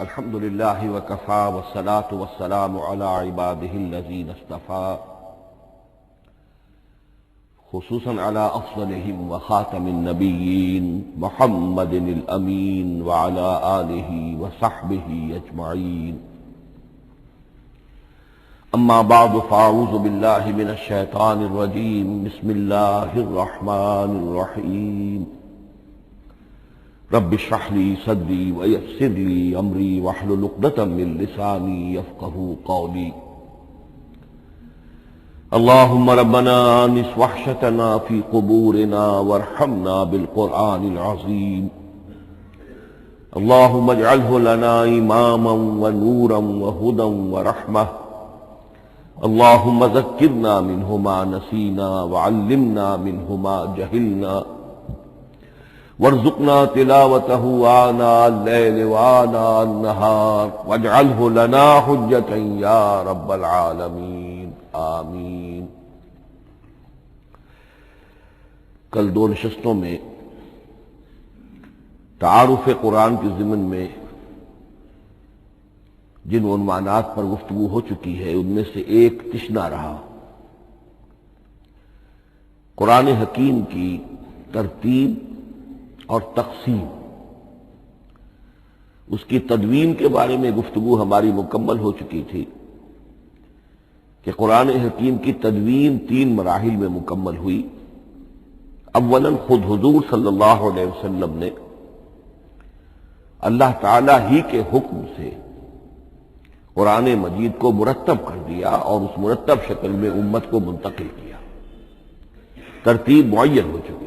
الحمد للہ وکفى والصلاة والسلام علی عباده الذین اصطفى خصوصا علی افضلهم وخاتم النبیین محمد الامین وعلی آلہ وصحبہ اجمعین اما بعد فاعوذ باللہ من الشیطان الرجیم بسم اللہ الرحمن الرحیم رب اشرح لي صدري ويسر لي امري واحلل عقدة من لساني يفقهوا قولي اللهم ربنا انس وحشتنا في قبورنا وارحمنا بالقرآن العظيم اللهم اجعله لنا إماما ونورا وهدى ورحمة اللهم ذكرنا منه ما نسينا وعلمنا منه ما جهلنا وارزقنا تلاوته آناء الليل وآناء النهار واجعله لنا حجة يا رب العالمين آمین۔ کل دو نشستوں میں تعارف قرآن کے ضمن میں جن عنوانات پر گفتگو ہو چکی ہے ان میں سے ایک تشنا رہا قرآن حکیم کی ترتیب اور تقسیم، اس کی تدوین کے بارے میں گفتگو ہماری مکمل ہو چکی تھی کہ قرآن حکیم کی تدوین تین مراحل میں مکمل ہوئی۔ اولاً خود حضور صلی اللہ علیہ وسلم نے اللہ تعالی ہی کے حکم سے قرآن مجید کو مرتب کر دیا اور اس مرتب شکل میں امت کو منتقل کیا، ترتیب معین ہو چکی تھی،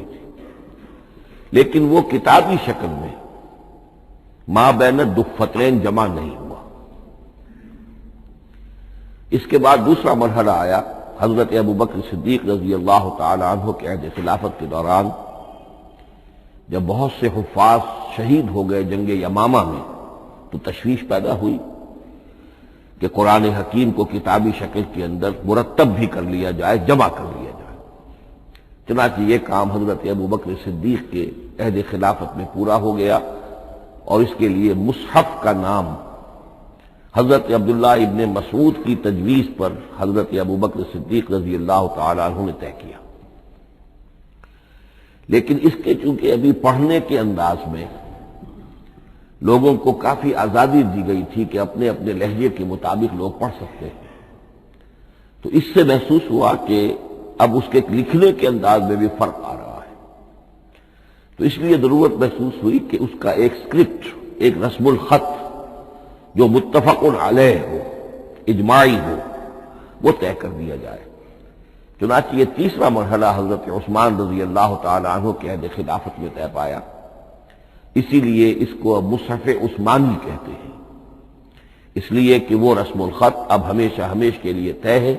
لیکن وہ کتابی شکل میں ما بین الدفتین جمع نہیں ہوا۔ اس کے بعد دوسرا مرحلہ آیا حضرت ابوبکر صدیق رضی اللہ تعالی عنہ کے عہد خلافت کے دوران، جب بہت سے حفاظ شہید ہو گئے جنگ یمامہ میں، تو تشویش پیدا ہوئی کہ قرآن حکیم کو کتابی شکل کے اندر مرتب بھی کر لیا جائے، جمع کر لیا جائے۔ چنانچہ یہ کام حضرت ابوبکر صدیق کے عہد خلافت میں پورا ہو گیا اور اس کے لیے مصحف کا نام حضرت عبداللہ ابن مسعود کی تجویز پر حضرت ابوبکر صدیق رضی اللہ تعالی عنہ نے طے کیا۔ لیکن اس کے چونکہ ابھی پڑھنے کے انداز میں لوگوں کو کافی آزادی دی گئی تھی کہ اپنے اپنے لہجے کے مطابق لوگ پڑھ سکتے ہیں، تو اس سے محسوس ہوا کہ اب اس کے لکھنے کے انداز میں بھی فرق آ رہا ہے، تو اس لیے ضرورت محسوس ہوئی کہ اس کا ایک اسکرپٹ، ایک رسم الخط جو متفق علیہ ہو، اجماعی ہو، وہ طے کر دیا جائے۔ چنانچہ یہ تیسرا مرحلہ حضرت عثمان رضی اللہ تعالی عنہ کے عہد خلافت میں طے پایا، اسی لیے اس کو اب مصحف عثمانی کہتے ہیں، اس لیے کہ وہ رسم الخط اب ہمیشہ ہمیش کے لیے طے ہے۔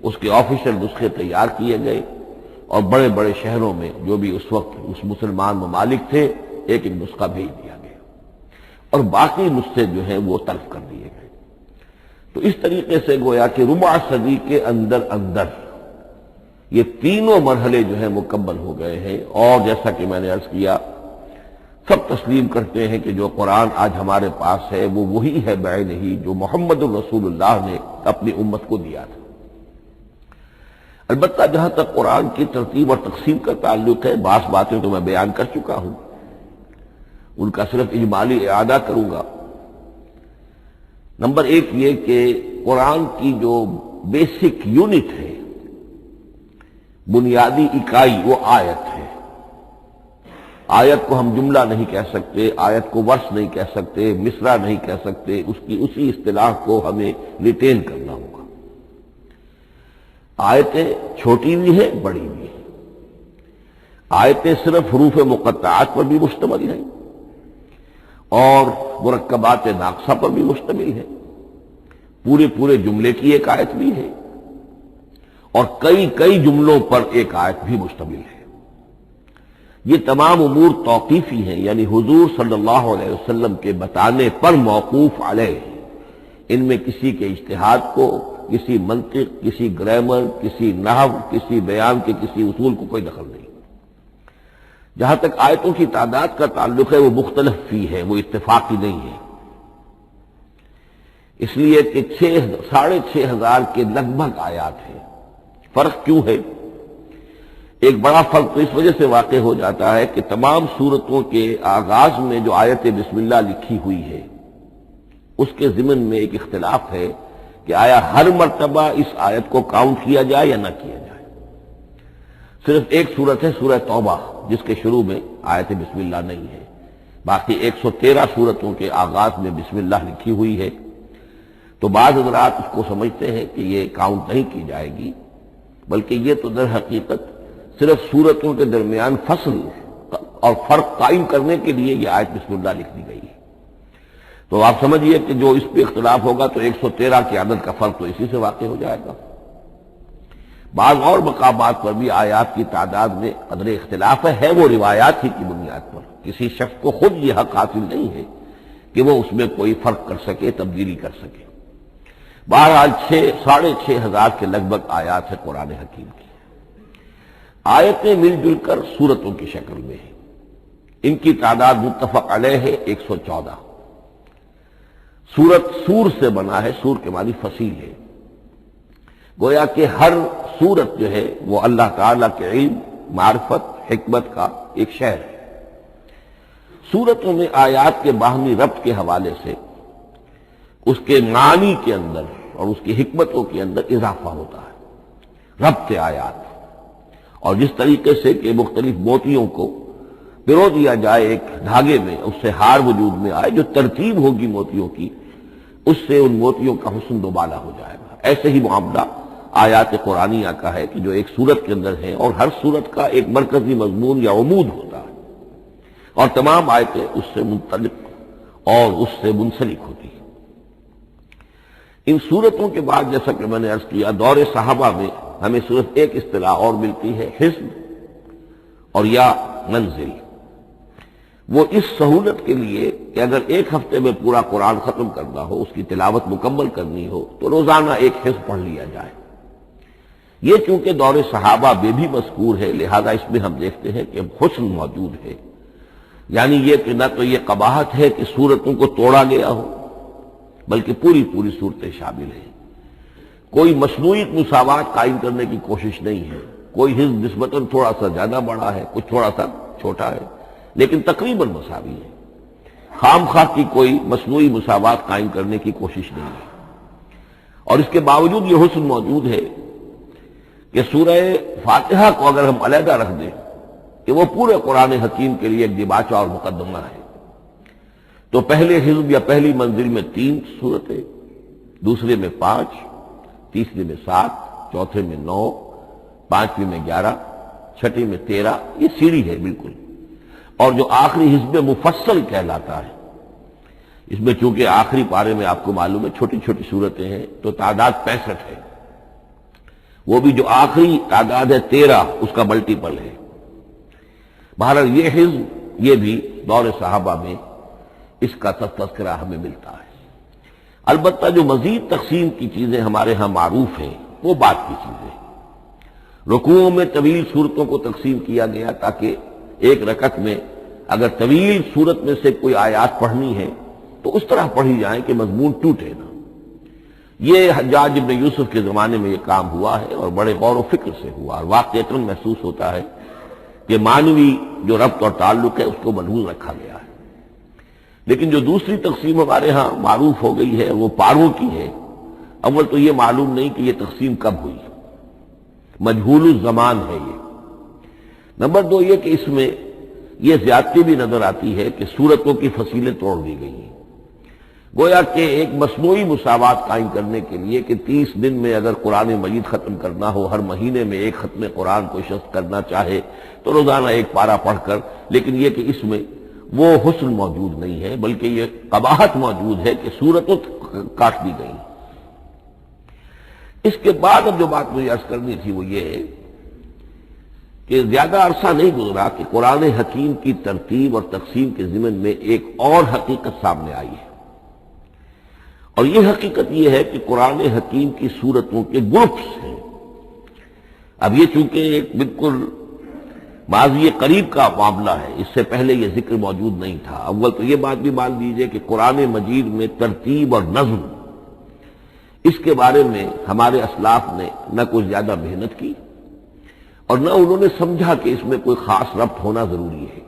اس کے آفیشل نسخے تیار کیے گئے اور بڑے بڑے شہروں میں جو بھی اس وقت اس مسلمان ممالک تھے ایک ایک نسخہ بھیج دیا گیا اور باقی نسخے جو ہیں وہ تلف کر دیے گئے۔ تو اس طریقے سے گویا کہ ربع صدی کے اندر یہ تینوں مرحلے جو ہیں مکمل ہو گئے ہیں، اور جیسا کہ میں نے عرض کیا سب تسلیم کرتے ہیں کہ جو قرآن آج ہمارے پاس ہے وہ وہی ہے بعینہ ہی جو محمد الرسول اللہ نے اپنی امت کو دیا تھا۔ البتہ جہاں تک قرآن کی ترتیب اور تقسیم کا تعلق ہے، بعض باتیں تو میں بیان کر چکا ہوں، ان کا صرف اجمالی اعادہ کروں گا۔ نمبر ایک یہ کہ قرآن کی جو بیسک یونٹ ہے، بنیادی اکائی، وہ آیت ہے۔ آیت کو ہم جملہ نہیں کہہ سکتے، آیت کو ورس نہیں کہہ سکتے، مصرع نہیں کہہ سکتے، اس کی اسی اصطلاح کو ہمیں ریٹین کرنا ہوگا۔ آیتیں چھوٹی بھی ہیں، بڑی بھی ہیں۔ آیتیں صرف حروف مقطعات پر بھی مشتمل ہیں اور مرکبات ناقصہ پر بھی مشتمل ہے، پورے جملے کی ایک آیت بھی ہے اور کئی جملوں پر ایک آیت بھی مشتمل ہے۔ یہ تمام امور توقیفی ہیں، یعنی حضور صلی اللہ علیہ وسلم کے بتانے پر موقوف علیہ، ان میں کسی کے اجتہاد کو، کسی منطق، کسی گرامر، کسی نحو، کسی بیان کے کسی اصول کو کوئی دخل نہیں۔ جہاں تک آیتوں کی تعداد کا تعلق ہے وہ مختلف فی ہے، وہ اتفاقی نہیں ہے، اس لیے کہ 6,500 کے لگ بھگ آیات ہیں۔ فرق کیوں ہے؟ ایک بڑا فرق تو اس وجہ سے واقع ہو جاتا ہے کہ تمام سورتوں کے آغاز میں جو آیت بسم اللہ لکھی ہوئی ہے اس کے ضمن میں ایک اختلاف ہے کہ آیا ہر مرتبہ اس آیت کو کاؤنٹ کیا جائے یا نہ کیا جائے۔ صرف ایک سورت ہے سورہ توبہ جس کے شروع میں آیت بسم اللہ نہیں ہے، باقی 113 سورتوں کے آغاز میں بسم اللہ لکھی ہوئی ہے۔ تو بعض حضرات اس کو سمجھتے ہیں کہ یہ کاؤنٹ نہیں کی جائے گی، بلکہ یہ تو در حقیقت صرف سورتوں کے درمیان فصل اور فرق قائم کرنے کے لیے یہ آیت بسم اللہ لکھ دی گئی ہے۔ تو آپ سمجھیے کہ جو اس پہ اختلاف ہوگا تو 113 کی عدد کا فرق تو اسی سے واقع ہو جائے گا۔ بعض اور مقامات پر بھی آیات کی تعداد میں قدر اختلاف ہے وہ روایات ہی کی بنیاد پر، کسی شخص کو خود یہ حق حاصل نہیں ہے کہ وہ اس میں کوئی فرق کر سکے، تبدیلی کر سکے۔ بہرحال 6,500 کے لگ بھگ آیات ہے قرآن حکیم کی۔ آیتیں مل جل کر سورتوں کی شکل میں ہیں، ان کی تعداد متفق علیہ ہے 114۔ سورت سور سے بنا ہے، سور کے معنی فصیل ہے، گویا کہ ہر سورت جو ہے وہ اللہ تعالیٰ کے علم، معرفت، حکمت کا ایک شہر ہے۔ سورتوں میں آیات کے باہمی ربط کے حوالے سے اس کے معنی کے اندر اور اس کی حکمتوں کے اندر اضافہ ہوتا ہے، ربط آیات، اور جس طریقے سے کہ مختلف موتیوں کو پرو دیا جائے ایک دھاگے میں، اس سے ہار وجود میں آئے، جو ترتیب ہوگی موتیوں کی اس سے ان موتیوں کا حسن دوبالا ہو جائے گا۔ ایسے ہی معاملہ آیات قرآنیہ کا ہے کہ جو ایک سورت کے اندر ہے، اور ہر سورت کا ایک مرکزی مضمون یا عمود ہوتا ہے، اور تمام آیتیں اس سے منطلق اور اس سے منسلک ہوتی ہیں۔ ان سورتوں کے بعد جیسا کہ میں نے عرض کیا، دور صحابہ میں ہمیں صرف ایک اصطلاح اور ملتی ہے، حزب اور یا منزل۔ وہ اس سہولت کے لیے کہ اگر ایک ہفتے میں پورا قرآن ختم کرنا ہو، اس کی تلاوت مکمل کرنی ہو، تو روزانہ ایک حزب پڑھ لیا جائے۔ یہ چونکہ دور صحابہ میں بھی مذکور ہے، لہذا اس میں ہم دیکھتے ہیں کہ حسن موجود ہے، یعنی یہ کہ نہ تو یہ قباحت ہے کہ سورتوں کو توڑا گیا ہو، بلکہ پوری پوری صورتیں شامل ہیں۔ کوئی مصنوعی مساوات قائم کرنے کی کوشش نہیں ہے، کوئی حزب نسبتاً تھوڑا سا زیادہ بڑا ہے، کچھ تھوڑا سا چھوٹا ہے، لیکن تقریباً مساوی ہے۔ خام خواہ کی کوئی مصنوعی مساوات قائم کرنے کی کوشش نہیں ہے، اور اس کے باوجود یہ حسن موجود ہے کہ سورہ فاتحہ کو اگر ہم علیحدہ رکھ دیں کہ وہ پورے قرآن حکیم کے لیے ایک دباچہ اور مقدمہ ہے، تو پہلے حزب یا پہلی منزل میں 3 سورتیں، دوسرے میں 5، تیسرے میں 7، چوتھے میں 9، پانچویں میں 11، چھٹی میں 13، یہ سیڑھی ہے بالکل۔ اور جو آخری حزب مفصل کہلاتا ہے، اس میں چونکہ آخری پارے میں آپ کو معلوم ہے چھوٹی چھوٹی صورتیں ہیں، تو تعداد 65 ہے، وہ بھی جو آخری تعداد ہے 13 اس کا ملٹیپل ہے۔ بہرحال یہ حزب، یہ بھی دور صحابہ میں اس کا تذکرہ ہمیں ملتا ہے۔ البتہ جو مزید تقسیم کی چیزیں ہمارے ہاں معروف ہیں وہ بات کی چیزیں۔ رکوعوں میں طویل صورتوں کو تقسیم کیا گیا تاکہ ایک رکعت میں اگر طویل صورت میں سے کوئی آیات پڑھنی ہے تو اس طرح پڑھی جائیں کہ مضمون ٹوٹے نہ۔ یہ حجاج ابن یوسف کے زمانے میں یہ کام ہوا ہے، اور بڑے غور و فکر سے ہوا، اور واقعتاً محسوس ہوتا ہے کہ معنوی جو ربط اور تعلق ہے اس کو ملحوظ رکھا گیا ہے۔ لیکن جو دوسری تقسیم ہمارے ہاں معروف ہو گئی ہے وہ پاروں کی ہے۔ اول تو یہ معلوم نہیں کہ یہ تقسیم کب ہوئی، مجہول الزمان ہے یہ۔ نمبر 2 یہ کہ اس میں یہ زیادتی بھی نظر آتی ہے کہ سورتوں کی فصیلیں توڑ دی گئی ہیں، گویا کہ ایک مصنوعی مساوات قائم کرنے کے لیے کہ 30 دن میں اگر قرآن مجید ختم کرنا ہو، ہر مہینے میں ایک ختم قرآن کوئی شخص کرنا چاہے تو روزانہ ایک پارہ پڑھ کر، لیکن یہ کہ اس میں وہ حسن موجود نہیں ہے، بلکہ یہ قباحت موجود ہے کہ سورتوں کاٹ دی گئی۔ اس کے بعد اب جو بات مجھے عرض کرنی تھی وہ یہ ہے کہ زیادہ عرصہ نہیں گزرا کہ قرآن حکیم کی ترتیب اور تقسیم کے ضمن میں ایک اور حقیقت سامنے آئی ہے، اور یہ حقیقت یہ ہے کہ قرآن حکیم کی سورتوں کے گروپس ہیں۔ اب یہ چونکہ ایک بالکل ماضی قریب کا معاملہ ہے، اس سے پہلے یہ ذکر موجود نہیں تھا۔ اول تو یہ بات بھی مان لیجئے کہ قرآن مجید میں ترتیب اور نظم، اس کے بارے میں ہمارے اسلاف نے نہ کوئی زیادہ محنت کی اور نہ انہوں نے سمجھا کہ اس میں کوئی خاص ربط ہونا ضروری ہے۔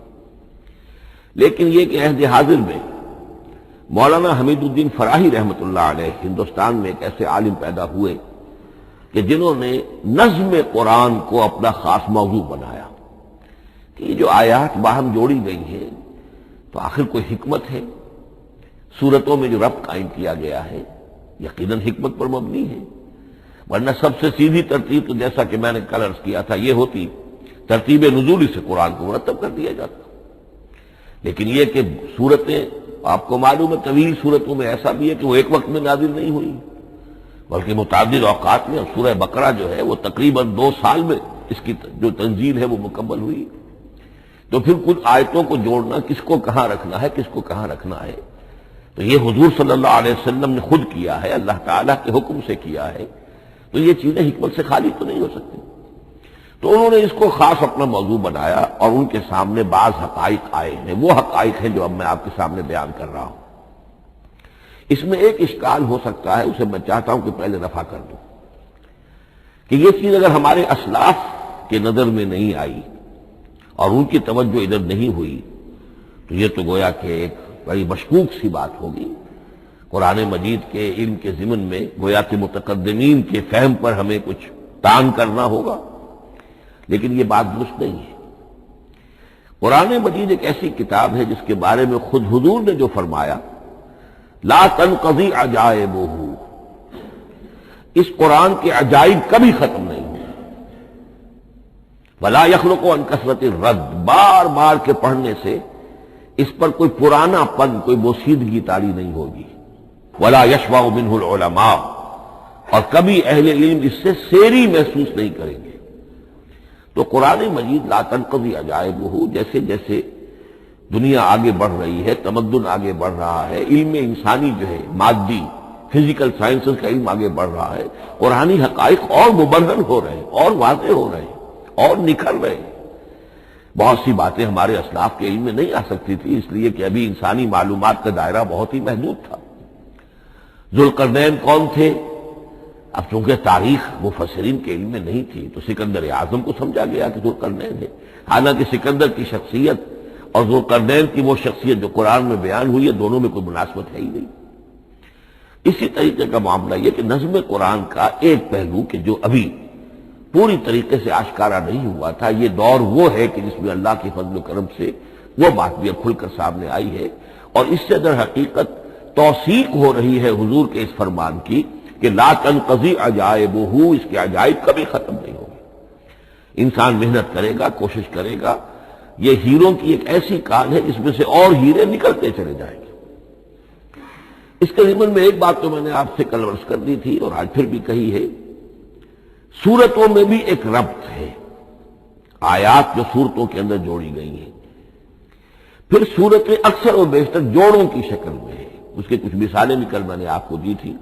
لیکن یہ کہ عہد حاضر میں مولانا حمید الدین فراہی رحمۃ اللہ علیہ ہندوستان میں ایک ایسے عالم پیدا ہوئے کہ جنہوں نے نظم قرآن کو اپنا خاص موضوع بنایا کہ یہ جو آیات باہم جوڑی گئی ہیں تو آخر کوئی حکمت ہے، سورتوں میں جو ربط قائم کیا گیا ہے یقیناً حکمت پر مبنی ہے، ورنہ سب سے سیدھی ترتیب تو جیسا کہ میں نے کل عرض کیا تھا یہ ہوتی ترتیب نزولی سے قرآن کو مرتب کر دیا جاتا۔ لیکن یہ کہ سورتیں آپ کو معلوم ہے طویل سورتوں میں ایسا بھی ہے کہ وہ ایک وقت میں نازل نہیں ہوئی بلکہ متعدد اوقات میں، اور سورہ بقرہ جو ہے وہ تقریباً 2 سال میں اس کی جو تنزیل ہے وہ مکمل ہوئی۔ تو پھر کچھ آیتوں کو جوڑنا، کس کو کہاں رکھنا ہے، کس کو کہاں رکھنا ہے، تو یہ حضور صلی اللہ علیہ وسلم نے خود کیا ہے، اللہ تعالیٰ کے حکم سے کیا ہے، تو یہ چیزیں حکمت سے خالی تو نہیں ہو سکتی۔ تو انہوں نے اس کو خاص اپنا موضوع بنایا اور ان کے سامنے بعض حقائق آئے ہیں، وہ حقائق ہیں جو اب میں آپ کے سامنے بیان کر رہا ہوں۔ اس میں ایک اشکال ہو سکتا ہے، اسے میں چاہتا ہوں کہ پہلے رفع کر دوں کہ یہ چیز اگر ہمارے اسلاف کے نظر میں نہیں آئی اور ان کی توجہ ادھر نہیں ہوئی تو یہ تو گویا کہ ایک بڑی مشکوک سی بات ہوگی۔ قرآن مجید کے علم کے ضمن میں گویا کہ متقدمین کے فہم پر ہمیں کچھ تان کرنا ہوگا، لیکن یہ بات درست نہیں ہے۔ قرآن مجید ایک ایسی کتاب ہے جس کے بارے میں خود حضور نے جو فرمایا لا تنقضی عجائبہ، اس قرآن کے عجائب کبھی ختم نہیں ہوئے، ولا یخلق عن کثرت الرد، بار بار کے پڑھنے سے اس پر کوئی پرانا پن، کوئی بوسیدگی طاری نہیں ہوگی، ولا یشبع منہ العلماء، اور کبھی اہل علم اس سے سیری محسوس نہیں کریں گے۔ تو قرآن مجید لا تنقضی عجائبہ، جیسے جیسے دنیا آگے بڑھ رہی ہے، تمدن آگے بڑھ رہا ہے، علم انسانی جو ہے مادی فزیکل سائنسز کا علم آگے بڑھ رہا ہے، قرآنی حقائق اور مبرہن ہو رہے ہیں اور واضح ہو رہے ہیں اور نکھر رہے ہیں۔ بہت سی باتیں ہمارے اسلاف کے علم میں نہیں آ سکتی تھی، اس لیے کہ ابھی انسانی معلومات کا دائرہ بہت ہی محدود تھا۔ ذوالقرنین کون تھے؟ اب چونکہ تاریخ مفسرین کے علم میں نہیں تھی تو سکندر اعظم کو سمجھا گیا کہ ذوالقرنین ہے، حالانکہ سکندر کی شخصیت اور ذوالقرنین کی وہ شخصیت جو قرآن میں بیان ہوئی ہے دونوں میں کوئی مناسبت ہے ہی نہیں۔ اسی طریقے کا معاملہ یہ کہ نظم قرآن کا ایک پہلو کہ جو ابھی پوری طریقے سے آشکارا نہیں ہوا تھا، یہ دور وہ ہے کہ جس میں اللہ کی فضل و کرم سے وہ بات بھی اب کھل کر سامنے آئی ہے، اور اس سے در حقیقت توثیق ہو رہی ہے حضور کے اس فرمان کی کہ لا تنقضی عجائبہ، اس کے عجائب کبھی ختم نہیں ہوں گے۔ انسان محنت کرے گا، کوشش کرے گا، یہ ہیروں کی ایک ایسی کان ہے جس میں سے اور ہیرے نکلتے چلے جائیں گے۔ اس کے ضمن میں ایک بات تو میں نے آپ سے کل عرض کر دی تھی اور آج پھر بھی کہی ہے، سورتوں میں بھی ایک ربط ہے، آیات جو سورتوں کے اندر جوڑی گئی ہیں، پھر سورتیں اکثر و بیشتر جوڑوں کی شکل میں ہے۔ اس کے کچھ مثالیں بھی کل میں نے آپ کو دی تھی۔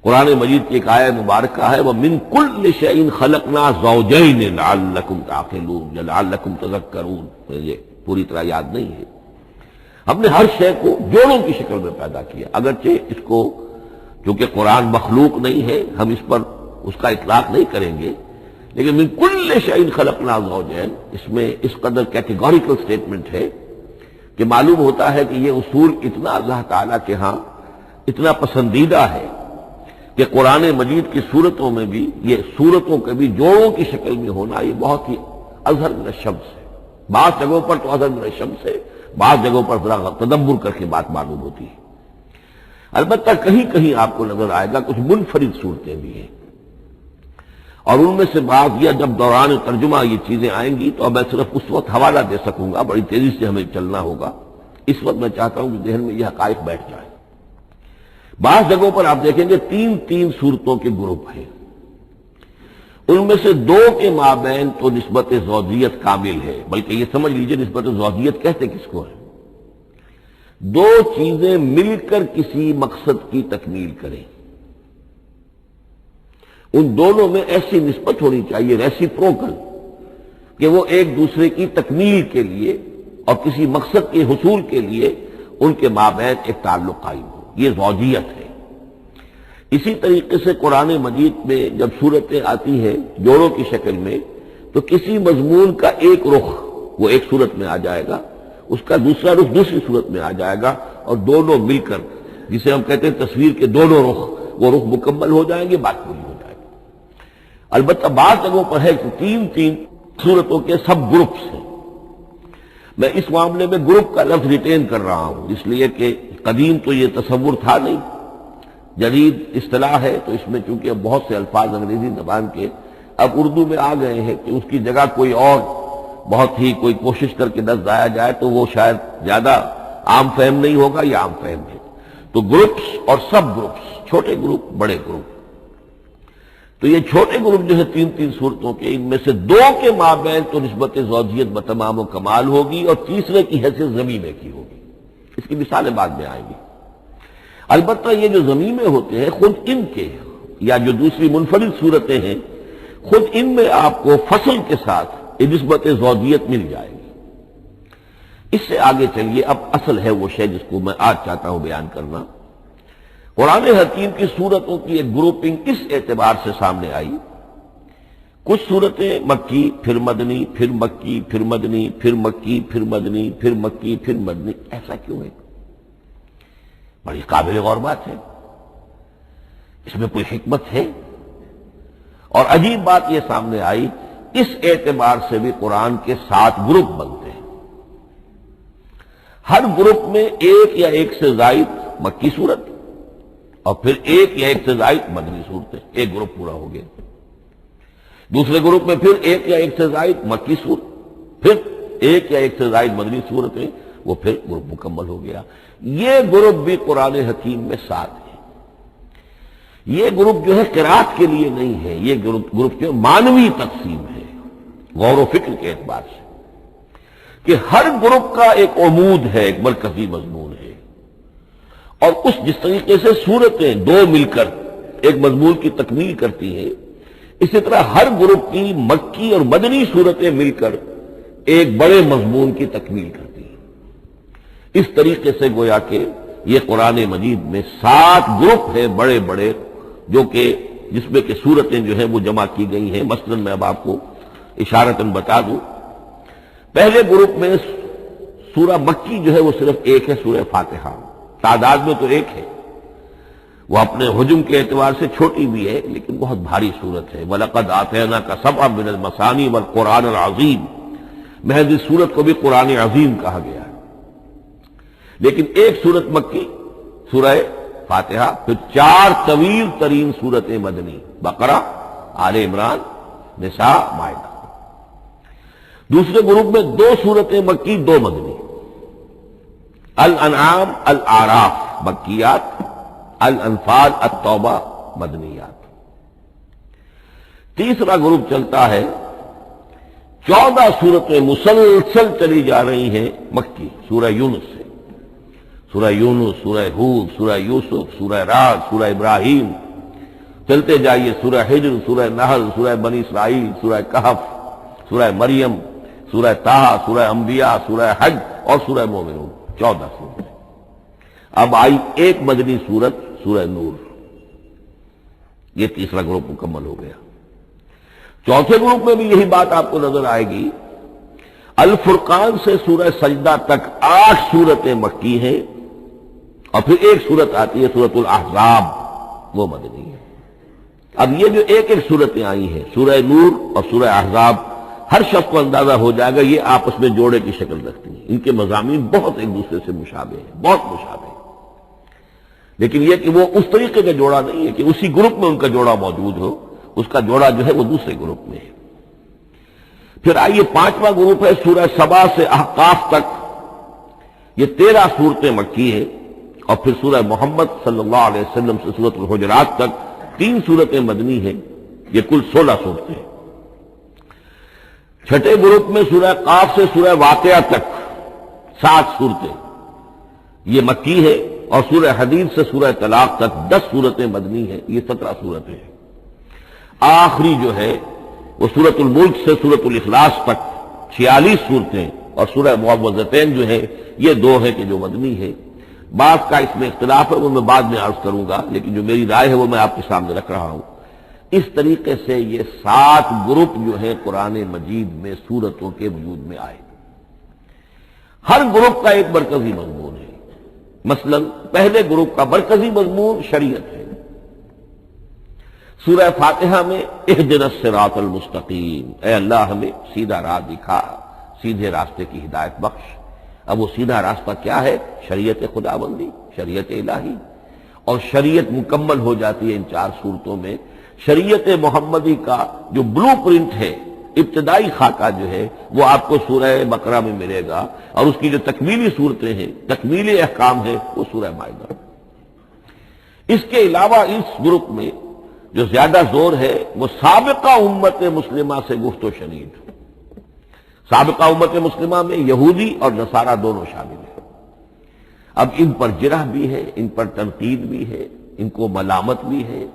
قرآن مجید کی ایک آیت مبارکہ ہے وَمِن كُلِّ شَيْءٍ خَلَقْنَا زَوْجَيْنِ لَعَلَّكُمْ تَعْقِلُونَ یا لَعَلَّكُمْ تَذَكَّرُونَ، مجھے پوری طرح یاد نہیں ہے۔ ہم نے ہر شے کو جوڑوں کی شکل میں پیدا کیا، اگرچہ اس کو چونکہ قرآن مخلوق نہیں ہے ہم اس پر اس کا اطلاق نہیں کریں گے، لیکن من کل شیء خلقنا زوجین اس میں اس قدر کیٹیگوریکل سٹیٹمنٹ ہے کہ معلوم ہوتا ہے کہ یہ اصول اتنا اللہ تعالیٰ کے ہاں اتنا پسندیدہ ہے کہ قرآن مجید کی صورتوں میں بھی یہ صورتوں کے بھی جوڑوں کی شکل میں ہونا یہ بہت ہی اظہر من الشمس ہے۔ بعض جگہوں پر تو اظہر من الشمس ہے، بعض جگہوں پر ذرا تدبر کر کے بات معلوم ہوتی ہے۔ البتہ کہیں کہیں آپ کو نظر آئے گا کچھ منفرد صورتیں بھی ہیں، اور ان میں سے بعض یا جب دوران ترجمہ یہ چیزیں آئیں گی تو اب میں صرف اس وقت حوالہ دے سکوں گا، بڑی تیزی سے ہمیں چلنا ہوگا۔ اس وقت میں چاہتا ہوں کہ ذہن میں یہ حقائق بیٹھ جائیں۔ بعض جگہوں پر آپ دیکھیں گے 3 صورتوں کے گروپ ہیں، ان میں سے 2 کے مابین تو نسبت زوجیت کامل ہے، بلکہ یہ سمجھ لیجئے نسبت زوجیت کہتے کس کو ہے؟ 2 چیزیں مل کر کسی مقصد کی تکمیل کریں، ان دونوں میں ایسی نسبت ہونی چاہیے ریسیپروکل کہ وہ ایک دوسرے کی تکمیل کے لیے اور کسی مقصد کے حصول کے لیے ان کے مابین ایک تعلق قائم ہو، یہ زوجیت ہے۔ اسی طریقے سے قرآن مجید میں جب صورتیں آتی ہیں جوڑوں کی شکل میں، تو کسی مضمون کا ایک رخ وہ ایک صورت میں آ جائے گا، اس کا دوسرا رخ دوسری صورت میں آ جائے گا، اور دونوں مل کر، جسے ہم کہتے ہیں تصویر کے دونوں رخ، وہ رخ مکمل ہو جائیں گے، بات پوری ہو جائے گی۔ البتہ بعض جگہوں پر ہے کہ تین تین صورتوں کے سب گروپس ہیں۔ میں اس معاملے میں گروپ کا لفظ ریٹین کر رہا ہوں، اس لیے کہ قدیم تو یہ تصور تھا نہیں، جدید اصطلاح ہے، تو اس میں چونکہ اب بہت سے الفاظ انگریزی زبان کے اب اردو میں آ گئے ہیں کہ اس کی جگہ کوئی اور بہت ہی کوئی کوشش کر کے لفظ آیا جائے تو وہ شاید زیادہ عام فہم نہیں ہوگا، یا عام فہم ہے۔ تو گروپس اور سب گروپس، چھوٹے گروپ بڑے گروپ، تو یہ چھوٹے گروپ جو ہے تین تین صورتوں کے، ان میں سے دو کے مابین تو نسبت زوجیت بتمام و کمال ہوگی، اور تیسرے کی حیثیت ضمیمے کی ہوگی۔ اس کی مثالیں بعد میں آئیں گی۔ البتہ یہ جو ضمیمے ہوتے ہیں خود ان کے، یا جو دوسری منفرد صورتیں ہیں، خود ان میں آپ کو فصل کے ساتھ نسبت زوجیت مل جائے گی۔ اس سے آگے چلیے، اب اصل ہے وہ شے جس کو میں آج چاہتا ہوں بیان کرنا۔ قرآن حکیم کی صورتوں کی ایک گروپنگ اس اعتبار سے سامنے آئی، کچھ صورتیں مکی، پھر مدنی، پھر مکی، پھر مدنی، پھر مکی، پھر مدنی، پھر مکی، پھر مدنی۔ ایسا کیوں ہے؟ بڑی قابل غور بات ہے، اس میں کوئی حکمت ہے؟ اور عجیب بات یہ سامنے آئی، اس اعتبار سے بھی قرآن کے 7 گروپ بنتے ہیں۔ ہر گروپ میں ایک یا ایک سے زائد مکی صورت، اور پھر ایک یا ایک سے زائد مدنی صورتیں، ایک گروپ پورا ہو گیا۔ دوسرے گروپ میں پھر ایک یا ایک سے زائد مکی صورت، پھر ایک یا ایک سے زائد مدنی صورتیں، وہ پھر گروپ مکمل ہو گیا۔ یہ گروپ بھی قرآن حکیم میں 7 ہے۔ یہ گروپ جو ہے قرات کے لیے نہیں ہے، یہ گروپ جو مانوی تقسیم ہے، غور و فکر کے اعتبار سے، کہ ہر گروپ کا ایک عمود ہے، ایک مرکزی مضمون ہے، اور جس طریقے سے صورتیں دو مل کر ایک مضمون کی تکمیل کرتی ہیں، اسی طرح ہر گروپ کی مکی اور مدنی صورتیں مل کر ایک بڑے مضمون کی تکمیل کرتی ہیں۔ اس طریقے سے گویا کہ یہ قرآن مجید میں 7 گروپ ہیں بڑے بڑے، جو کہ جس میں کہ صورتیں جو ہیں وہ جمع کی گئی ہیں۔ مثلا میں اب آپ کو اشارتاً بتا دوں، پہلے گروپ میں سورہ مکی جو ہے وہ صرف ایک ہے، سورہ فاتحہ، تعداد میں تو ایک ہے، وہ اپنے حجم کے اعتبار سے چھوٹی بھی ہے لیکن بہت بھاری صورت ہے۔ وَلَقَدْ آتَيْنَاكَ سَبْعًا مِنَ الْمَثَانِي وَالْقُرْآنَ الْعَظِيمِ، محض اس صورت کو بھی قرآن عظیم کہا گیا ہے۔ لیکن ایک صورت مکی، سورہ فاتحہ، پھر 4 طویل ترین صورتیں مدنی، بقرہ، آل عمران، نساء، مائدہ۔ دوسرے گروپ میں 2 صورتیں مکی، 2 مدنی، الانعام، الاعراف مکیات، الانفال، التوبہ مدنیات۔ تیسرا گروپ چلتا ہے، 14 صورتیں مسلسل چلی جا رہی ہیں مکی، سورہ یونس سے، سورہ یونس، سورہ ہود، سورہ یوسف، سورہ رعد، سورہ ابراہیم، چلتے جائیے، سورہ حجر، سورہ نحل، سورہ بنی اسرائیل، سورہ کہف، سورہ مریم، سورہ طٰہٰ، سورہ انبیاء، سورہ حج اور سورہ مومنون، 14 صورتیں۔ اب آئی ایک مدنی صورت، سورہ نور۔ یہ تیسرا گروپ مکمل ہو گیا۔ چوتھے گروپ میں بھی یہی بات آپ کو نظر آئے گی۔ الفرقان سے سورہ سجدہ تک 8 صورتیں مکی ہیں، اور پھر ایک صورت آتی ہے سورۃ الاحزاب، وہ مدنی ہے۔ اب یہ جو ایک ایک صورتیں آئی ہیں، سورہ نور اور سورہ احزاب، ہر شخص کو اندازہ ہو جائے گا یہ آپس میں جوڑے کی شکل رکھتی ہیں، ان کے مضامین بہت ایک دوسرے سے مشابہ ہیں، بہت مشابہ ہیں، لیکن یہ کہ وہ اس طریقے کا جوڑا نہیں ہے کہ اسی گروپ میں ان کا جوڑا موجود ہو، اس کا جوڑا جو ہے وہ دوسرے گروپ میں ہے۔ پھر آئیے 5واں گروپ ہے، سورہ سبا سے احقاف تک، یہ 13 صورتیں مکی ہیں، اور پھر سورہ محمد صلی اللہ علیہ وسلم سے سورۃ الحجرات تک 3 صورتیں مدنی ہیں، یہ کل 16 صورتیں ہیں۔ چھٹے گروپ میں سورہ قاف سے سورہ واقعہ تک 7 صورتیں، یہ مکی ہے، اور سورہ حدید سے سورہ طلاق تک 10 صورتیں مدنی ہیں، یہ 17 صورتیں ہیں۔ آخری جو ہے وہ سورۃ الملک سے سورۃ الاخلاص تک 46 صورتیں، اور سورہ معوذتین جو ہے یہ 2 ہے کہ جو مدنی ہے۔ بعض کا اس میں اختلاف ہے، وہ میں بعد میں عرض کروں گا، لیکن جو میری رائے ہے وہ میں آپ کے سامنے رکھ رہا ہوں۔ اس طریقے سے یہ 7 گروپ جو ہیں قرآن مجید میں سورتوں کے وجود میں آئے۔ ہر گروپ کا ایک مرکزی مضمون ہے۔ مثلا پہلے گروپ کا مرکزی مضمون شریعت ہے۔ سورہ فاتحہ میں اہدنا الصراط المستقیم، اے اللہ ہمیں سیدھا راہ دکھا، سیدھے راستے کی ہدایت بخش۔ اب وہ سیدھا راستہ کیا ہے؟ شریعت خداوندی، شریعت الہی، اور شریعت مکمل ہو جاتی ہے ان 4 صورتوں میں۔ شریعت محمدی کا جو بلو پرنٹ ہے، ابتدائی خاکہ جو ہے وہ آپ کو سورہ بقرہ میں ملے گا، اور اس کی جو تکمیلی صورتیں ہیں، تکمیلی احکام ہے، وہ سورہ مائدہ۔ اس کے علاوہ اس گروپ میں جو زیادہ زور ہے وہ سابقہ امت مسلمہ سے گفت و شنید۔ سابقہ امت مسلمہ میں یہودی اور نصارہ دونوں شامل ہیں۔ اب ان پر جرح بھی ہے، ان پر تنقید بھی ہے، ان کو ملامت بھی ہے،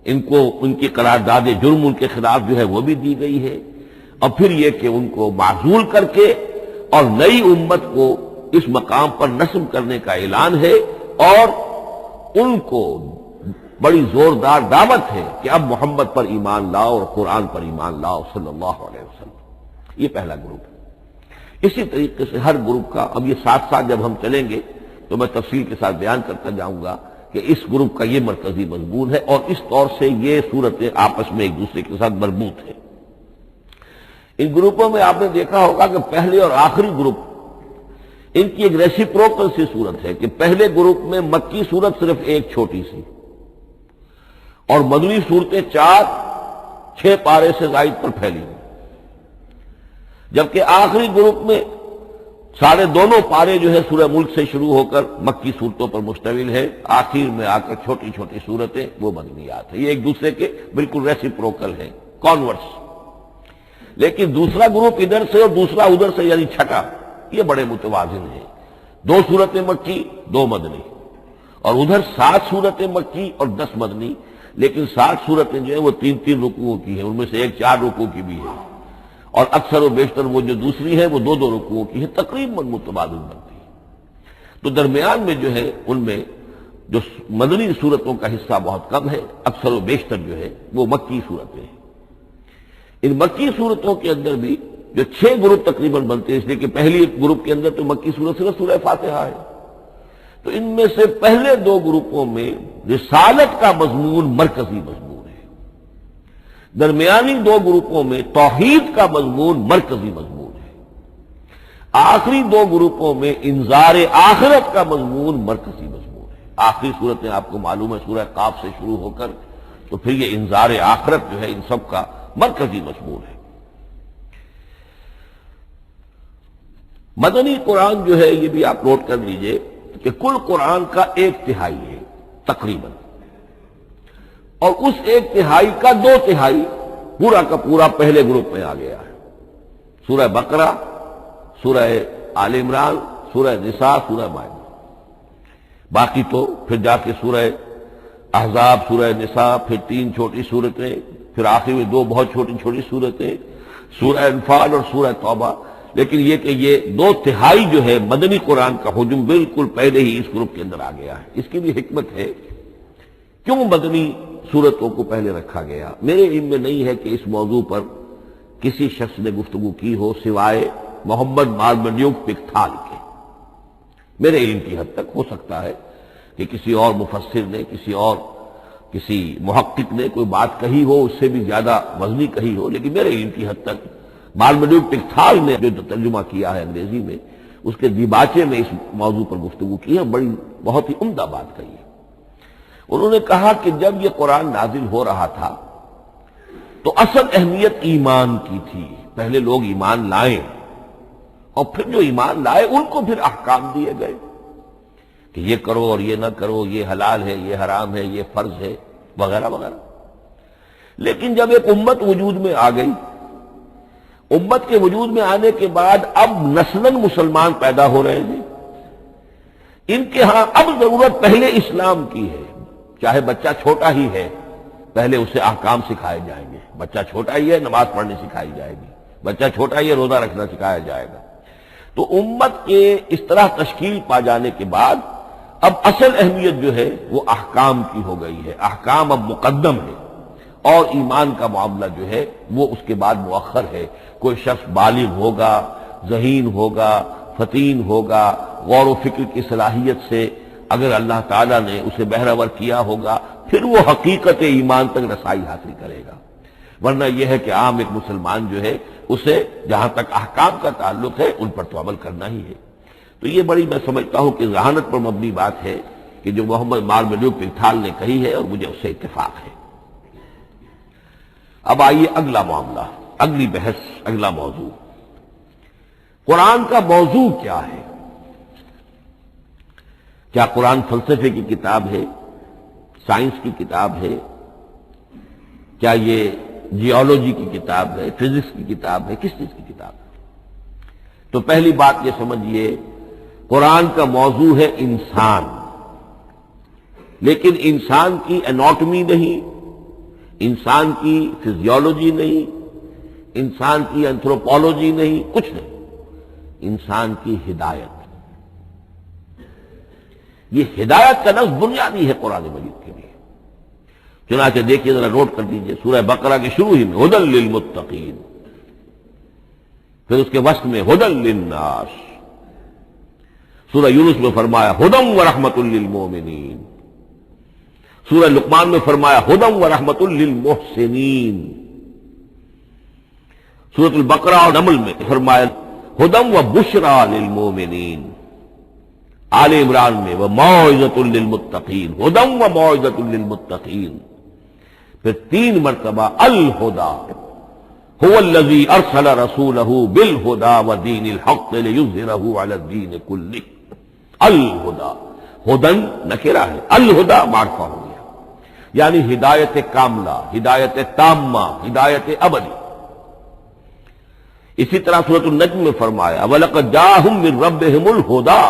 ان کو ان کی قرارداد جرم ان کے خلاف جو ہے وہ بھی دی گئی ہے، اور پھر یہ کہ ان کو معزول کر کے اور نئی امت کو اس مقام پر نصب کرنے کا اعلان ہے، اور ان کو بڑی زوردار دعوت ہے کہ اب محمد پر ایمان لاؤ اور قرآن پر ایمان لاؤ صلی اللہ علیہ وسلم۔ یہ پہلا گروپ ہے۔ اسی طریقے سے ہر گروپ کا، اب یہ ساتھ ساتھ جب ہم چلیں گے تو میں تفصیل کے ساتھ بیان کرتا جاؤں گا کہ اس گروپ کا یہ مرکزی مضمون ہے، اور اس طور سے یہ صورتیں آپس میں ایک دوسرے کے ساتھ مربوط ہیں۔ ان گروپوں میں آپ نے دیکھا ہوگا کہ پہلے اور آخری گروپ ان کی ایک ریسیپروکل سی صورت ہے کہ پہلے گروپ میں مکی صورت صرف ایک چھوٹی سی، اور مدنی صورتیں 4-6 پارے سے زائد پر پھیلی ہوئی، جبکہ آخری گروپ میں سارے دونوں پارے جو ہے سورہ ملک سے شروع ہو کر مکی صورتوں پر مشتمل ہے، آخر میں آ کر چھوٹی چھوٹی صورتیں وہ مدنیات ہیں۔ یہ ایک دوسرے کے بالکل ریسیپروکل ہیں، کانورس۔ لیکن دوسرا گروپ ادھر سے اور دوسرا ادھر سے، یعنی چھٹا، یہ بڑے متوازن ہیں۔ 2 صورتیں مکی، 2 مدنی، اور ادھر 7 صورتیں مکی اور 10 مدنی، لیکن 60 صورتیں جو ہیں وہ 3-3 رکوعوں کی ہیں، ان میں سے ایک 4 رکوع کی بھی ہے، اور اکثر و بیشتر وہ جو دوسری ہے وہ 2-2 رکوعوں کی ہے، تقریباً متبادل بنتی ہے۔ تو درمیان میں جو ہے ان میں جو مدنی صورتوں کا حصہ بہت کم ہے، اکثر و بیشتر جو ہے وہ مکی صورتیں ہیں۔ ان مکی صورتوں کے اندر بھی جو 6 گروپ تقریباً بنتے ہیں، اس لیے کہ پہلی گروپ کے اندر تو مکی صورت صرف سورہ فاتحہ ہے، تو ان میں سے پہلے 2 گروپوں میں رسالت کا مضمون مرکزی مضمون ہے، درمیانی 2 گروپوں میں توحید کا مضمون مرکزی مضمون ہے، آخری 2 گروپوں میں انذار آخرت کا مضمون مرکزی مضمون ہے۔ آخری صورتیں آپ کو معلوم ہے سورہ قاف سے شروع ہو کر تو پھر یہ انذار آخرت جو ہے ان سب کا مرکزی مضمون ہے۔ مدنی قرآن جو ہے یہ بھی آپ نوٹ کر لیجئے کہ کل قرآن کا 1/3 ہے تقریباً، اور اس 1/3 کا 2/3 پورا کا پورا پہلے گروپ میں آ گیا ہے، سورہ بقرہ، سورہ آل عمران، سورہ نساء، سورہ مائدہ۔ باقی تو پھر جا کے سورہ احزاب، سورہ نساء، پھر 3 چھوٹی صورتیں، پھر آخر میں 2 بہت چھوٹی چھوٹی صورتیں، سورہ انفال اور سورہ توبہ۔ لیکن یہ کہ یہ 2/3 جو ہے مدنی قرآن کا حجم بالکل پہلے ہی اس گروپ کے اندر آ گیا ہے۔ اس کی بھی حکمت ہے، کیوں مدنی صورتوں کو پہلے رکھا گیا؟ میرے علم میں نہیں ہے کہ اس موضوع پر کسی شخص نے گفتگو کی ہو سوائے محمد مارمڈیوک پکتھال کے۔ میرے علم کی حد تک ہو سکتا ہے کہ کسی اور مفسر نے، کسی محقق نے کوئی بات کہی ہو اس سے بھی زیادہ وزنی کہی ہو، لیکن میرے علم کی حد تک مارمڈیوک پکتھال نے جو ترجمہ کیا ہے انگریزی میں، اس کے دیباچے میں اس موضوع پر گفتگو کی ہے، بہت ہی عمدہ بات کہی ہے۔ انہوں نے کہا کہ جب یہ قرآن نازل ہو رہا تھا تو اصل اہمیت ایمان کی تھی، پہلے لوگ ایمان لائیں، اور پھر جو ایمان لائے ان کو پھر احکام دیے گئے کہ یہ کرو اور یہ نہ کرو، یہ حلال ہے، یہ حرام ہے، یہ فرض ہے، وغیرہ وغیرہ۔ لیکن جب ایک امت وجود میں آ گئی، امت کے وجود میں آنے کے بعد اب نسلاً مسلمان پیدا ہو رہے ہیں، ان کے ہاں اب ضرورت پہلے اسلام کی ہے، چاہے بچہ چھوٹا ہی ہے، پہلے اسے احکام سکھائے جائیں گے۔ بچہ چھوٹا ہی ہے، نماز پڑھنی سکھائی جائے گی، بچہ چھوٹا یہ روزہ رکھنا سکھایا جائے گا۔ تو امت کے اس طرح تشکیل پا جانے کے بعد اب اصل اہمیت جو ہے وہ احکام کی ہو گئی ہے، احکام اب مقدم ہے، اور ایمان کا معاملہ جو ہے وہ اس کے بعد مؤخر ہے۔ کوئی شخص بالغ ہوگا، ذہین ہوگا، فطین ہوگا، غور و فکر کی صلاحیت سے اگر اللہ تعالیٰ نے اسے بہرور کیا ہوگا پھر وہ حقیقت ایمان تک رسائی حاصل کرے گا، ورنہ یہ ہے کہ عام ایک مسلمان جو ہے اسے جہاں تک احکام کا تعلق ہے ان پر تو عمل کرنا ہی ہے۔ تو یہ بڑی میں سمجھتا ہوں کہ ذہانت پر مبنی بات ہے کہ جو محمد مارمڈیو پلتھال نے کہی ہے، اور مجھے اس سے اتفاق ہے۔ اب آئیے اگلا معاملہ، اگلی بحث، اگلا موضوع، قرآن کا موضوع کیا ہے؟ کیا قرآن فلسفے کی کتاب ہے، سائنس کی کتاب ہے؟ کیا یہ جیولوجی کی کتاب ہے، فزکس کی کتاب ہے، کس چیز کی کتاب ہے؟ تو پہلی بات یہ سمجھیے، قرآن کا موضوع ہے انسان، لیکن انسان کی اناٹمی نہیں، انسان کی فزیولوجی نہیں، انسان کی اینتھروپولوجی نہیں، کچھ نہیں، انسان کی ہدایت۔ یہ ہدایت کا لفظ بنیادی ہے قرآن مجید کے لیے۔ چنانچہ دیکھیے ذرا نوٹ کر دیجئے، سورہ بقرہ کے شروع ہی میں ھدی للمتقین، پھر اس کے وسط میں ھدی للناس، سورہ یونس میں فرمایا ھدی ورحمۃ للمؤمنین، سورہ لقمان میں فرمایا ھدی ورحمۃ للمحسنین، سورۃ البقرہ اور نمل میں فرمایا ھدی وبشریٰ للمؤمنین، آل عمران میں وموعظۃ للمتقین، ھدی وموعظۃ للمتقین، پھر 3 مرتبہ الہدی هو الذی ارسل رسولہ بالہدی ودین الحق لیظہرہ علی الدین کلہ۔ الہدی، ہدن نکرہ ہے، الہدی معرفہ ہو گیا، یعنی ہدایت کاملہ، ہدایت تامہ، ہدایت ابدی۔ اسی طرح سورۃ النجم میں فرمایا وَلَقَدْ جَاءَهُم مِّن رَّبِّهِمُ الْهُدَىٰ،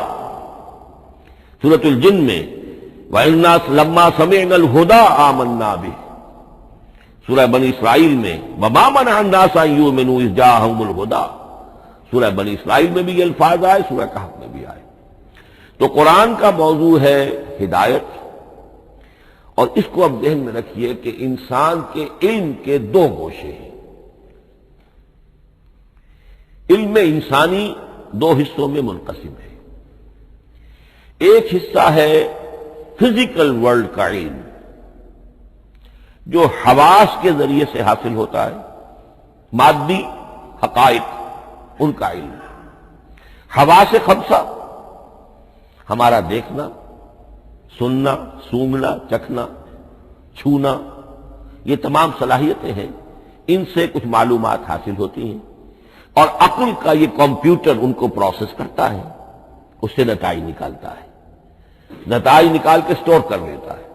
سورۃ الجن میں وَإِنَّا لَمَّا سَمِعْنَا الْهُدَىٰ آمَنَّا بِهِ، سورہ بنی اسرائیل میں وَمَا مَنَعَ النَّاسَ أَن يُؤْمِنُوا إِذْ جَاءَهُمُ الْهُدَىٰ، سورہ بنی اسرائیل میں بھی یہ الفاظ آئے، سورہ کہف میں بھی آئے۔ تو قرآن کا موضوع ہے ہدایت، اور اس کو اب ذہن میں رکھیے کہ انسان کے علم کے 2 گوشے ہیں۔ علم انسانی 2 حصوں میں منقسم ہے۔ ایک حصہ ہے فزیکل ورلڈ کا علم، جو حواس کے ذریعے سے حاصل ہوتا ہے، مادی حقائق ان کا علم۔ حواس 5 ہمارا دیکھنا، سننا، سونگنا، چکھنا، چھونا، یہ تمام صلاحیتیں ہیں، ان سے کچھ معلومات حاصل ہوتی ہیں، اور عقل کا یہ کمپیوٹر ان کو پروسیس کرتا ہے، اس سے نتائج نکالتا ہے، نتائج نکال کے سٹور کر لیتا ہے۔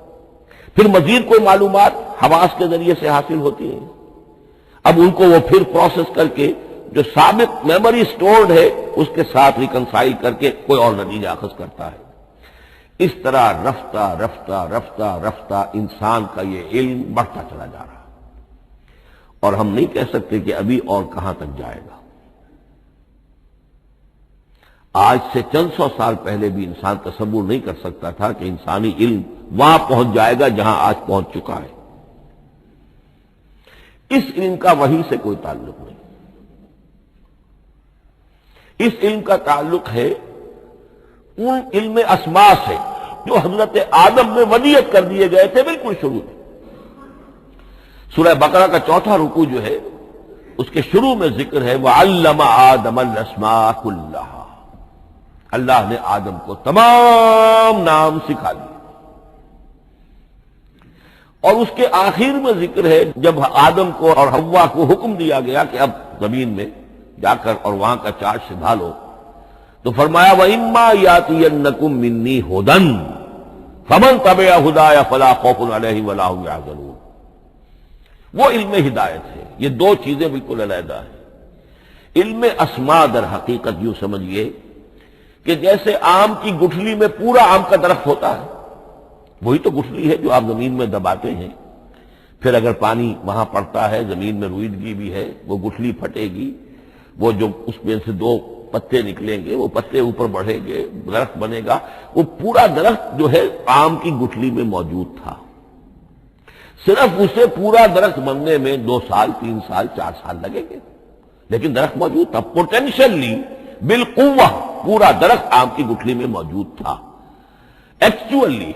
پھر مزید کوئی معلومات حواس کے ذریعے سے حاصل ہوتی ہیں، اب ان کو وہ پھر پروسیس کر کے جو سابق میموری سٹورڈ ہے اس کے ساتھ ریکنسائل کر کے کوئی اور نتیجہ اخذ کرتا ہے۔ اس طرح رفتہ رفتہ رفتہ رفتہ انسان کا یہ علم بڑھتا چلا جا رہا ہے، اور ہم نہیں کہہ سکتے کہ ابھی اور کہاں تک جائے گا۔ آج سے چند 100 سال پہلے بھی انسان تصور نہیں کر سکتا تھا کہ انسانی علم وہاں پہنچ جائے گا جہاں آج پہنچ چکا ہے۔ اس علم کا وحی سے کوئی تعلق نہیں، اس علم کا تعلق ہے ان علم اسماء سے جو حضرت آدم میں ودیعت کر دیے گئے تھے بالکل شروع میں۔ سورہ بقرہ کا 4واں رکوع جو ہے اس کے شروع میں ذکر ہے وَعَلَّمَ آدَمَ الْأَسْمَاءَ كُلَّهَا، اللہ نے آدم کو تمام نام سکھا دیے۔ اور اس کے آخر میں ذکر ہے جب آدم کو اور حوا کو حکم دیا گیا کہ اب زمین میں جا کر اور وہاں کا چارج سنبھالو، تو فرمایا وَإِمَّا يَأْتِيَنَّكُم مِّنِّي هُدًى فَمَن تَبِعَ هُدَايَ فَلَا خَوْفٌ عَلَيْهِمْ وَلَا هُمْ يَحْزَنُونَ۔ وہ علم ہدایت ہے، یہ 2 چیزیں بالکل علیحدہ ہیں۔ علم اسماء در حقیقت یوں سمجھیے کہ جیسے آم کی گٹھلی میں پورا آم کا درخت ہوتا ہے، وہی تو گٹھلی ہے جو آپ زمین میں دباتے ہیں، پھر اگر پانی وہاں پڑتا ہے، زمین میں روئیدگی بھی ہے، وہ گٹھلی پھٹے گی، وہ جو اس میں سے دو پتے نکلیں گے، وہ پتے اوپر بڑھیں گے، درخت بنے گا، وہ پورا درخت جو ہے آم کی گٹھلی میں موجود تھا، صرف اسے پورا درخت بننے میں 2 سال 3 سال 4 سال لگیں گے، لیکن درخت موجود تھا، پوٹینشلی بالقوہ پورا درخت آم کی گٹھلی میں موجود تھا، ایکچولی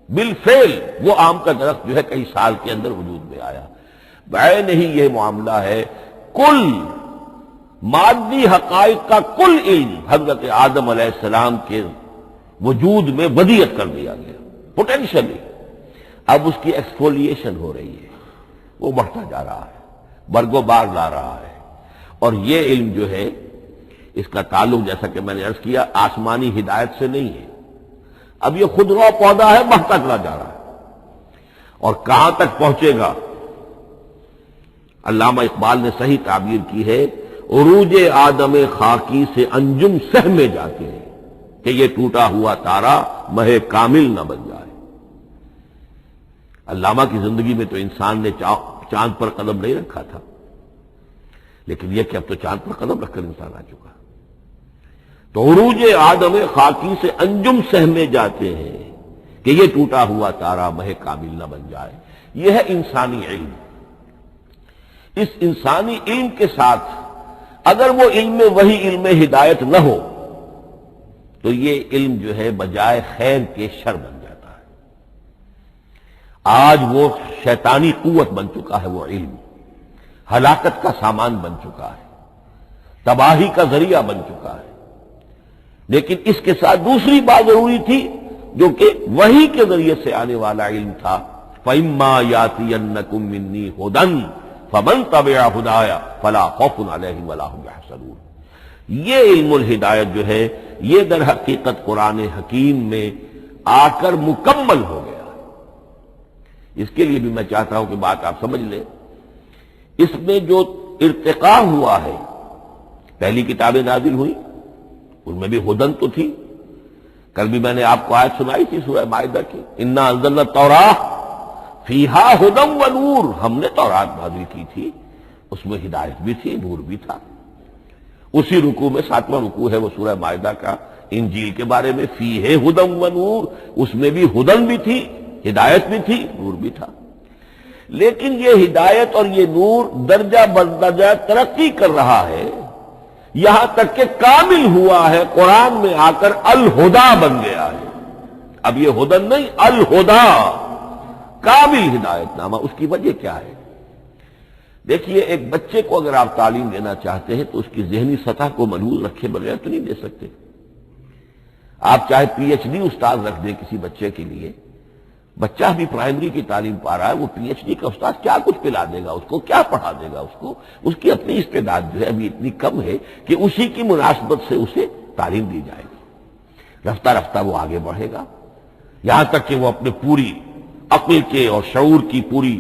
بالفعل وہ آم کا درخت جو ہے کئی سال کے اندر وجود میں آیا۔ بعین ہی یہ معاملہ ہے، کل مادی حقائق کا کل علم حضرت آدم علیہ السلام کے وجود میں ودیعت کر دیا گیا پوٹینشلی۔ اب اس کی ایکسفولیشن ہو رہی ہے، وہ بڑھتا جا رہا ہے، برگ و بار لا رہا ہے، اور یہ علم جو ہے اس کا تعلق جیسا کہ میں نے عرض کیا آسمانی ہدایت سے نہیں ہے، اب یہ خود رو پودا ہے، بڑھتا چلا جا رہا ہے، اور کہاں تک پہنچے گا؟ علامہ اقبال نے صحیح تعبیر کی ہے، عروج آدم خاکی سے انجم سہمے جاتے ہیں کہ یہ ٹوٹا ہوا تارا مہ کامل نہ بن جائے۔ علامہ کی زندگی میں تو انسان نے چاند پر قدم نہیں رکھا تھا، لیکن یہ کہ اب تو چاند پر قدم رکھ کر انسان آ چکا، تو عروج آدم خاکی سے انجم سہمے جاتے ہیں کہ یہ ٹوٹا ہوا تارا مہ کامل نہ بن جائے۔ یہ ہے انسانی علم۔ اس انسانی علم کے ساتھ اگر وہ علم وہی علم ہدایت نہ ہو تو یہ علم جو ہے بجائے خیر کے شر بن جاتا ہے۔ آج وہ شیطانی قوت بن چکا ہے، وہ علم ہلاکت کا سامان بن چکا ہے، تباہی کا ذریعہ بن چکا ہے۔ لیکن اس کے ساتھ دوسری بات ضروری تھی جو کہ وحی کے ذریعے سے آنے والا علم تھا، فَإِمَّا يَأْتِيَنَّكُم مِّنِّي هُدًى فَمَن تَبِعَ هُدَايَ فَلَا خَوْفٌ عَلَيْهِمْ وَلَا هُمْ يَحْزَنُونَ۔ یہ علم الہدایت جو ہے یہ در حقیقت قرآن حکیم میں آ کر مکمل ہو گیا ہے۔ اس کے لیے بھی میں چاہتا ہوں کہ بات آپ سمجھ لیں، اس میں جو ارتقاء ہوا ہے، پہلی کتابیں نازل ہوئی ان میں بھی ہدن تو تھی، کل بھی میں نے آپ کو آیت سنائی تھی سورہ مائدہ کی، انا انزلنا التوراۃ فیہا ھدی و نور، ہم نے تورات نازل کی تھی، اس میں ہدایت بھی تھی، نور بھی تھا۔ اسی رکوع میں 7واں رکوع ہے وہ سورہ مائدہ کا، انجیل کے بارے میں، فیہ ھدی و نور، اس میں بھی ہدن بھی تھی، ہدایت بھی تھی، نور بھی تھا۔ لیکن یہ ہدایت اور یہ نور درجہ بدرجہ ترقی کر رہا ہے، یہاں تک کہ کامل ہوا ہے، قرآن میں آ کر الہدا بن گیا ہے۔ اب یہ ہدن نہیں، الہدا، کامل ہدایت نامہ۔ اس کی وجہ کیا ہے؟ دیکھیے، ایک بچے کو اگر آپ تعلیم دینا چاہتے ہیں تو اس کی ذہنی سطح کو ملحوظ رکھے بغیر تو نہیں دے سکتے۔ آپ چاہے پی ایچ ڈی استاد رکھ دیں کسی بچے کے لیے، بچہ بھی پرائمری کی تعلیم پا رہا ہے، وہ پی ایچ ڈی کا استاد کیا کچھ پلا دے گا اس کو، کیا پڑھا دے گا اس کو؟ اس کی اپنی استعداد جو ہے ابھی اتنی کم ہے کہ اسی کی مناسبت سے اسے تعلیم دی جائے گی، رفتہ رفتہ وہ آگے بڑھے گا، یہاں تک کہ وہ اپنے پوری عقل کے اور شعور کی پوری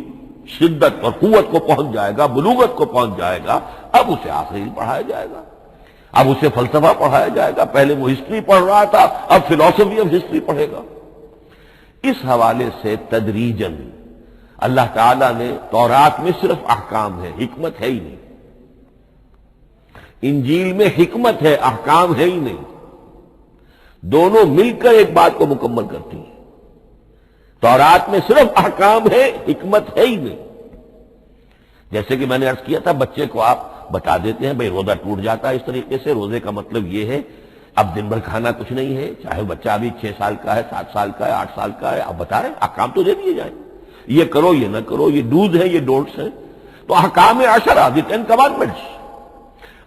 شدت اور قوت کو پہنچ جائے گا، بلوغت کو پہنچ جائے گا۔ اب اسے آخری پڑھایا جائے گا، اب اسے فلسفہ پڑھایا جائے گا، پہلے وہ ہسٹری پڑھ رہا تھا، اب فلسفی آف ہسٹری پڑھے گا۔ اس حوالے سے تدریجاً اللہ تعالیٰ نے تورات میں صرف احکام ہے، حکمت ہے ہی نہیں، انجیل میں حکمت ہے، احکام ہے ہی نہیں، دونوں مل کر ایک بات کو مکمل کرتی ہیں۔ تورات میں صرف احکام ہے، حکمت ہے ہی نہیں۔ جیسے کہ میں نے عرض کیا تھا، بچے کو آپ بتا دیتے ہیں بھئی روزہ ٹوٹ جاتا ہے اس طریقے سے، روزے کا مطلب یہ ہے اب دن بھر کھانا کچھ نہیں ہے، چاہے بچہ ابھی 6 سال کا ہے، 7 سال کا ہے، 8 سال کا ہے، آپ بتا رہے ہیں احکام تو دے دیے جائیں، یہ کرو یہ نہ کرو، یہ ڈوز ہے یہ ڈونٹس ہے، تو احکام عشرہ، دی 10 commandments،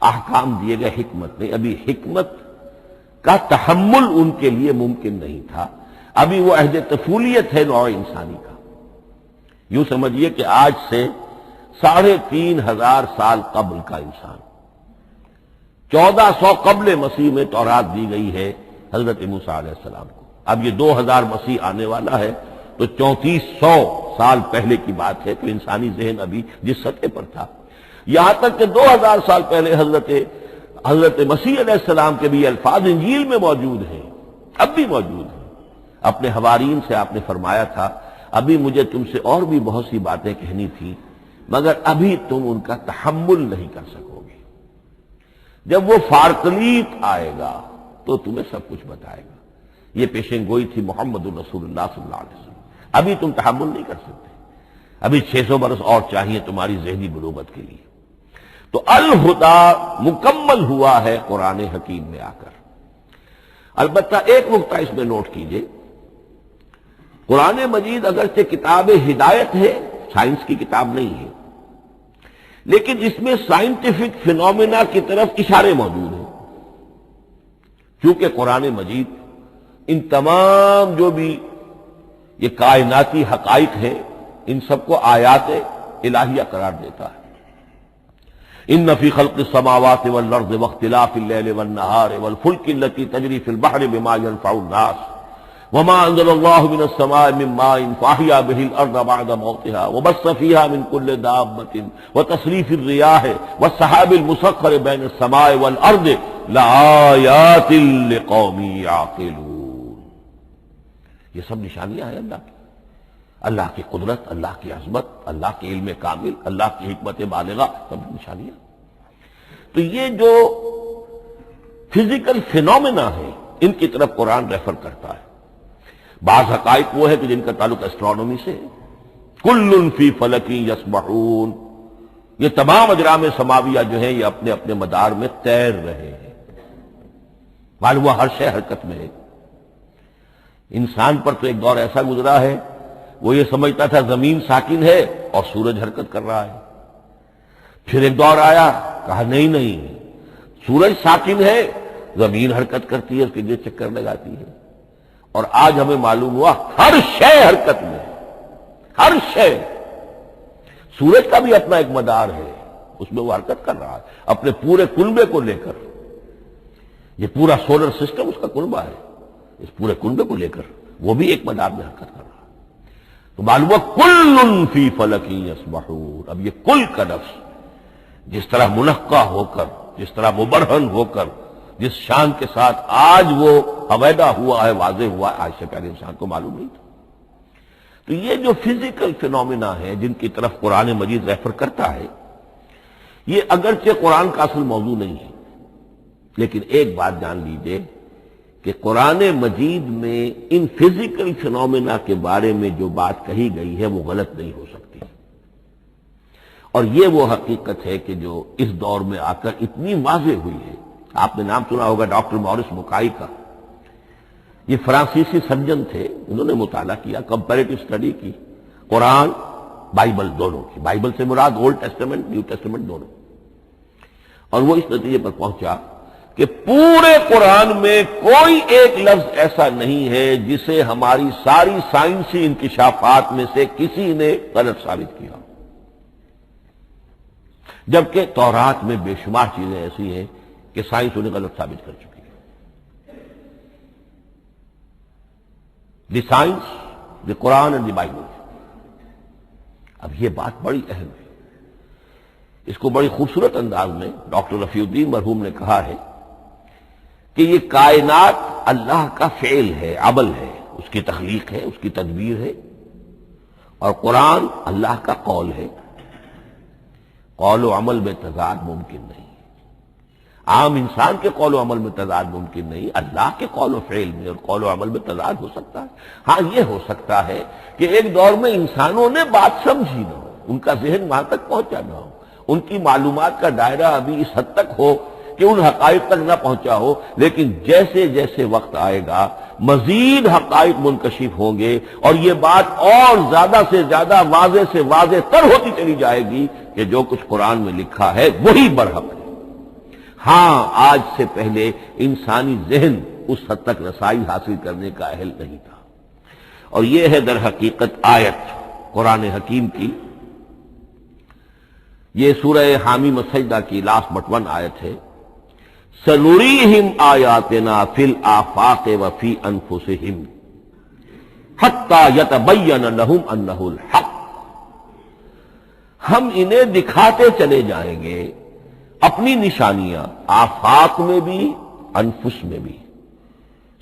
احکام دیے گئے، حکمت نہیں۔ ابھی حکمت کا تحمل ان کے لیے ممکن نہیں تھا، ابھی وہ عہد طفولیت ہے نوع انسانی کا۔ یوں سمجھیے کہ آج سے 3500 سال قبل کا انسان، 1400 قبل مسیح میں تورات دی گئی ہے حضرت موسیٰ علیہ السلام کو، اب یہ 2000 مسیح آنے والا ہے، تو 3400 سال پہلے کی بات ہے، تو انسانی ذہن ابھی جس سطح پر تھا، یہاں تک کہ 2000 سال پہلے حضرت مسیح علیہ السلام کے بھی الفاظ انجیل میں موجود ہیں، اب بھی موجود ہیں۔ اپنے حوارین سے آپ نے فرمایا تھا، ابھی مجھے تم سے اور بھی بہت سی باتیں کہنی تھی، مگر ابھی تم ان کا تحمل نہیں کر سکو گے، جب وہ فارقلیت آئے گا تو تمہیں سب کچھ بتائے گا. یہ پیشن گوئی تھی محمد الرسول اللہ صلی اللہ علیہ وسلم. ابھی تم تحمل نہیں کر سکتے، ابھی 600 برس اور چاہیے تمہاری ذہنی بلوغت کے لیے. تو الہدا مکمل ہوا ہے قرآن حکیم میں آ کر. البتہ ایک نقطہ اس میں نوٹ کیجئے، قرآن مجید اگرچہ کتاب ہدایت ہے، سائنس کی کتاب نہیں ہے، لیکن اس میں سائنٹیفک فینومینا کی طرف اشارے موجود ہیں. چونکہ قرآن مجید ان تمام جو بھی یہ کائناتی حقائق ہیں ان سب کو آیات الہیہ قرار دیتا ہے. ان فی خلق السماوات والارض واختلاف اللیل والنہار والفلک التی تجری فی البحر بما ينفع الناس وما انزل اللہ من السماء من ماء فاحیا به الارض بعد موتها وبث فيها من كل دابة وتصریف الرياح والسحاب المسخر بین السماء والارض لآیات لقوم یعقلون. یہ سب نشانیاں ہیں اللہ کی قدرت، اللہ کی عظمت، اللہ کے علم کامل، اللہ کی حکمت بالغہ، سب نشانیاں. تو یہ جو فزیکل فینومینا ہے ان کی طرف قرآن ریفر کرتا ہے. بعض حقائق وہ ہے کہ جن کا تعلق اسٹرانومی سے ہے. کل فی فلک یسبحون، یہ تمام اجرام سماویہ جو ہیں یہ اپنے اپنے مدار میں تیر رہے ہیں. معلوم ہوا ہر شے حرکت میں ہے. انسان پر تو ایک دور ایسا گزرا ہے وہ یہ سمجھتا تھا زمین ساکن ہے اور سورج حرکت کر رہا ہے. پھر ایک دور آیا کہا نہیں سورج ساکن ہے، زمین حرکت کرتی ہے، اس کے لیے چکر لگاتی ہے. اور آج ہمیں معلوم ہوا ہر شے حرکت میں ہے، ہر شے. سورج کا بھی اپنا ایک مدار ہے، اس میں وہ حرکت کر رہا ہے اپنے پورے کنبے کو لے کر. یہ پورا سولر سسٹم اس کا کنبہ ہے، اس پورے کنبے کو لے کر وہ بھی ایک مدار میں حرکت کر رہا ہے. تو معلوم ہوا کل فی فلک یسبحون. اب یہ کل کا لفظ جس طرح منقع ہو کر، جس طرح مبرہن ہو کر، جس شان کے ساتھ آج وہ عویدہ ہوا ہے، واضح ہوا ہے، آج سے پہلے انسان کو معلوم نہیں تھا. تو یہ جو فزیکل فینومینا ہے جن کی طرف قرآن مجید ریفر کرتا ہے، یہ اگرچہ قرآن کا اصل موضوع نہیں ہے، لیکن ایک بات جان لیجئے کہ قرآن مجید میں ان فزیکل فینومینا کے بارے میں جو بات کہی گئی ہے وہ غلط نہیں ہو سکتی. اور یہ وہ حقیقت ہے کہ جو اس دور میں آ کر اتنی واضح ہوئی ہے. آپ نے نام سنا ہوگا ڈاکٹر مورس بکائی کا. یہ فرانسیسی سرجن تھے، انہوں نے مطالعہ کیا، کمپیریٹو اسٹڈی کی قرآن بائبل دونوں کی. بائبل سے مراد اولڈ ٹیسٹمنٹ، نیو ٹیسٹمنٹ دونوں. اور وہ اس نتیجے پر پہنچا کہ پورے قرآن میں کوئی ایک لفظ ایسا نہیں ہے جسے ہماری ساری سائنسی انکشافات میں سے کسی نے غلط ثابت کیا، جبکہ تورات میں بے شمار چیزیں ایسی ہیں کہ سائنس انہیں غلط ثابت کر چکی ہے. The science, the Quran and the Bible. اب یہ بات بڑی اہم ہے. اس کو بڑی خوبصورت انداز میں ڈاکٹر رفیع الدین مرحوم نے کہا ہے کہ یہ کائنات اللہ کا فعل ہے، عمل ہے، اس کی تخلیق ہے، اس کی تدبیر ہے، اور قرآن اللہ کا قول ہے. قول و عمل میں تضاد ممکن نہیں. عام انسان کے قول و عمل میں تضاد ممکن نہیں، اللہ کے قول و فعل میں اور قول و عمل میں تضاد ہو سکتا ہے. ہاں یہ ہو سکتا ہے کہ ایک دور میں انسانوں نے بات سمجھی نہ ہو، ان کا ذہن وہاں تک پہنچا نہ ہو، ان کی معلومات کا دائرہ ابھی اس حد تک ہو کہ ان حقائق تک نہ پہنچا ہو. لیکن جیسے جیسے وقت آئے گا مزید حقائق منکشف ہوں گے اور یہ بات اور زیادہ سے زیادہ واضح سے واضح تر ہوتی چلی جائے گی کہ جو کچھ قرآن میں لکھا ہے وہی برحق ہے. ہاں آج سے پہلے انسانی ذہن اس حد تک رسائی حاصل کرنے کا اہل نہیں تھا. اور یہ ہے در حقیقت آیت قرآن حکیم کی. یہ سورہ حامیم السجدہ کی لاسٹ بٹ 1 آیت ہے. سنریہم آیاتنا فی الآفاق وفی انفسہم حتی یتبین لہم انہ الحق. ہم انہیں دکھاتے چلے جائیں گے اپنی نشانیاں، آفاق میں بھی انفس میں بھی.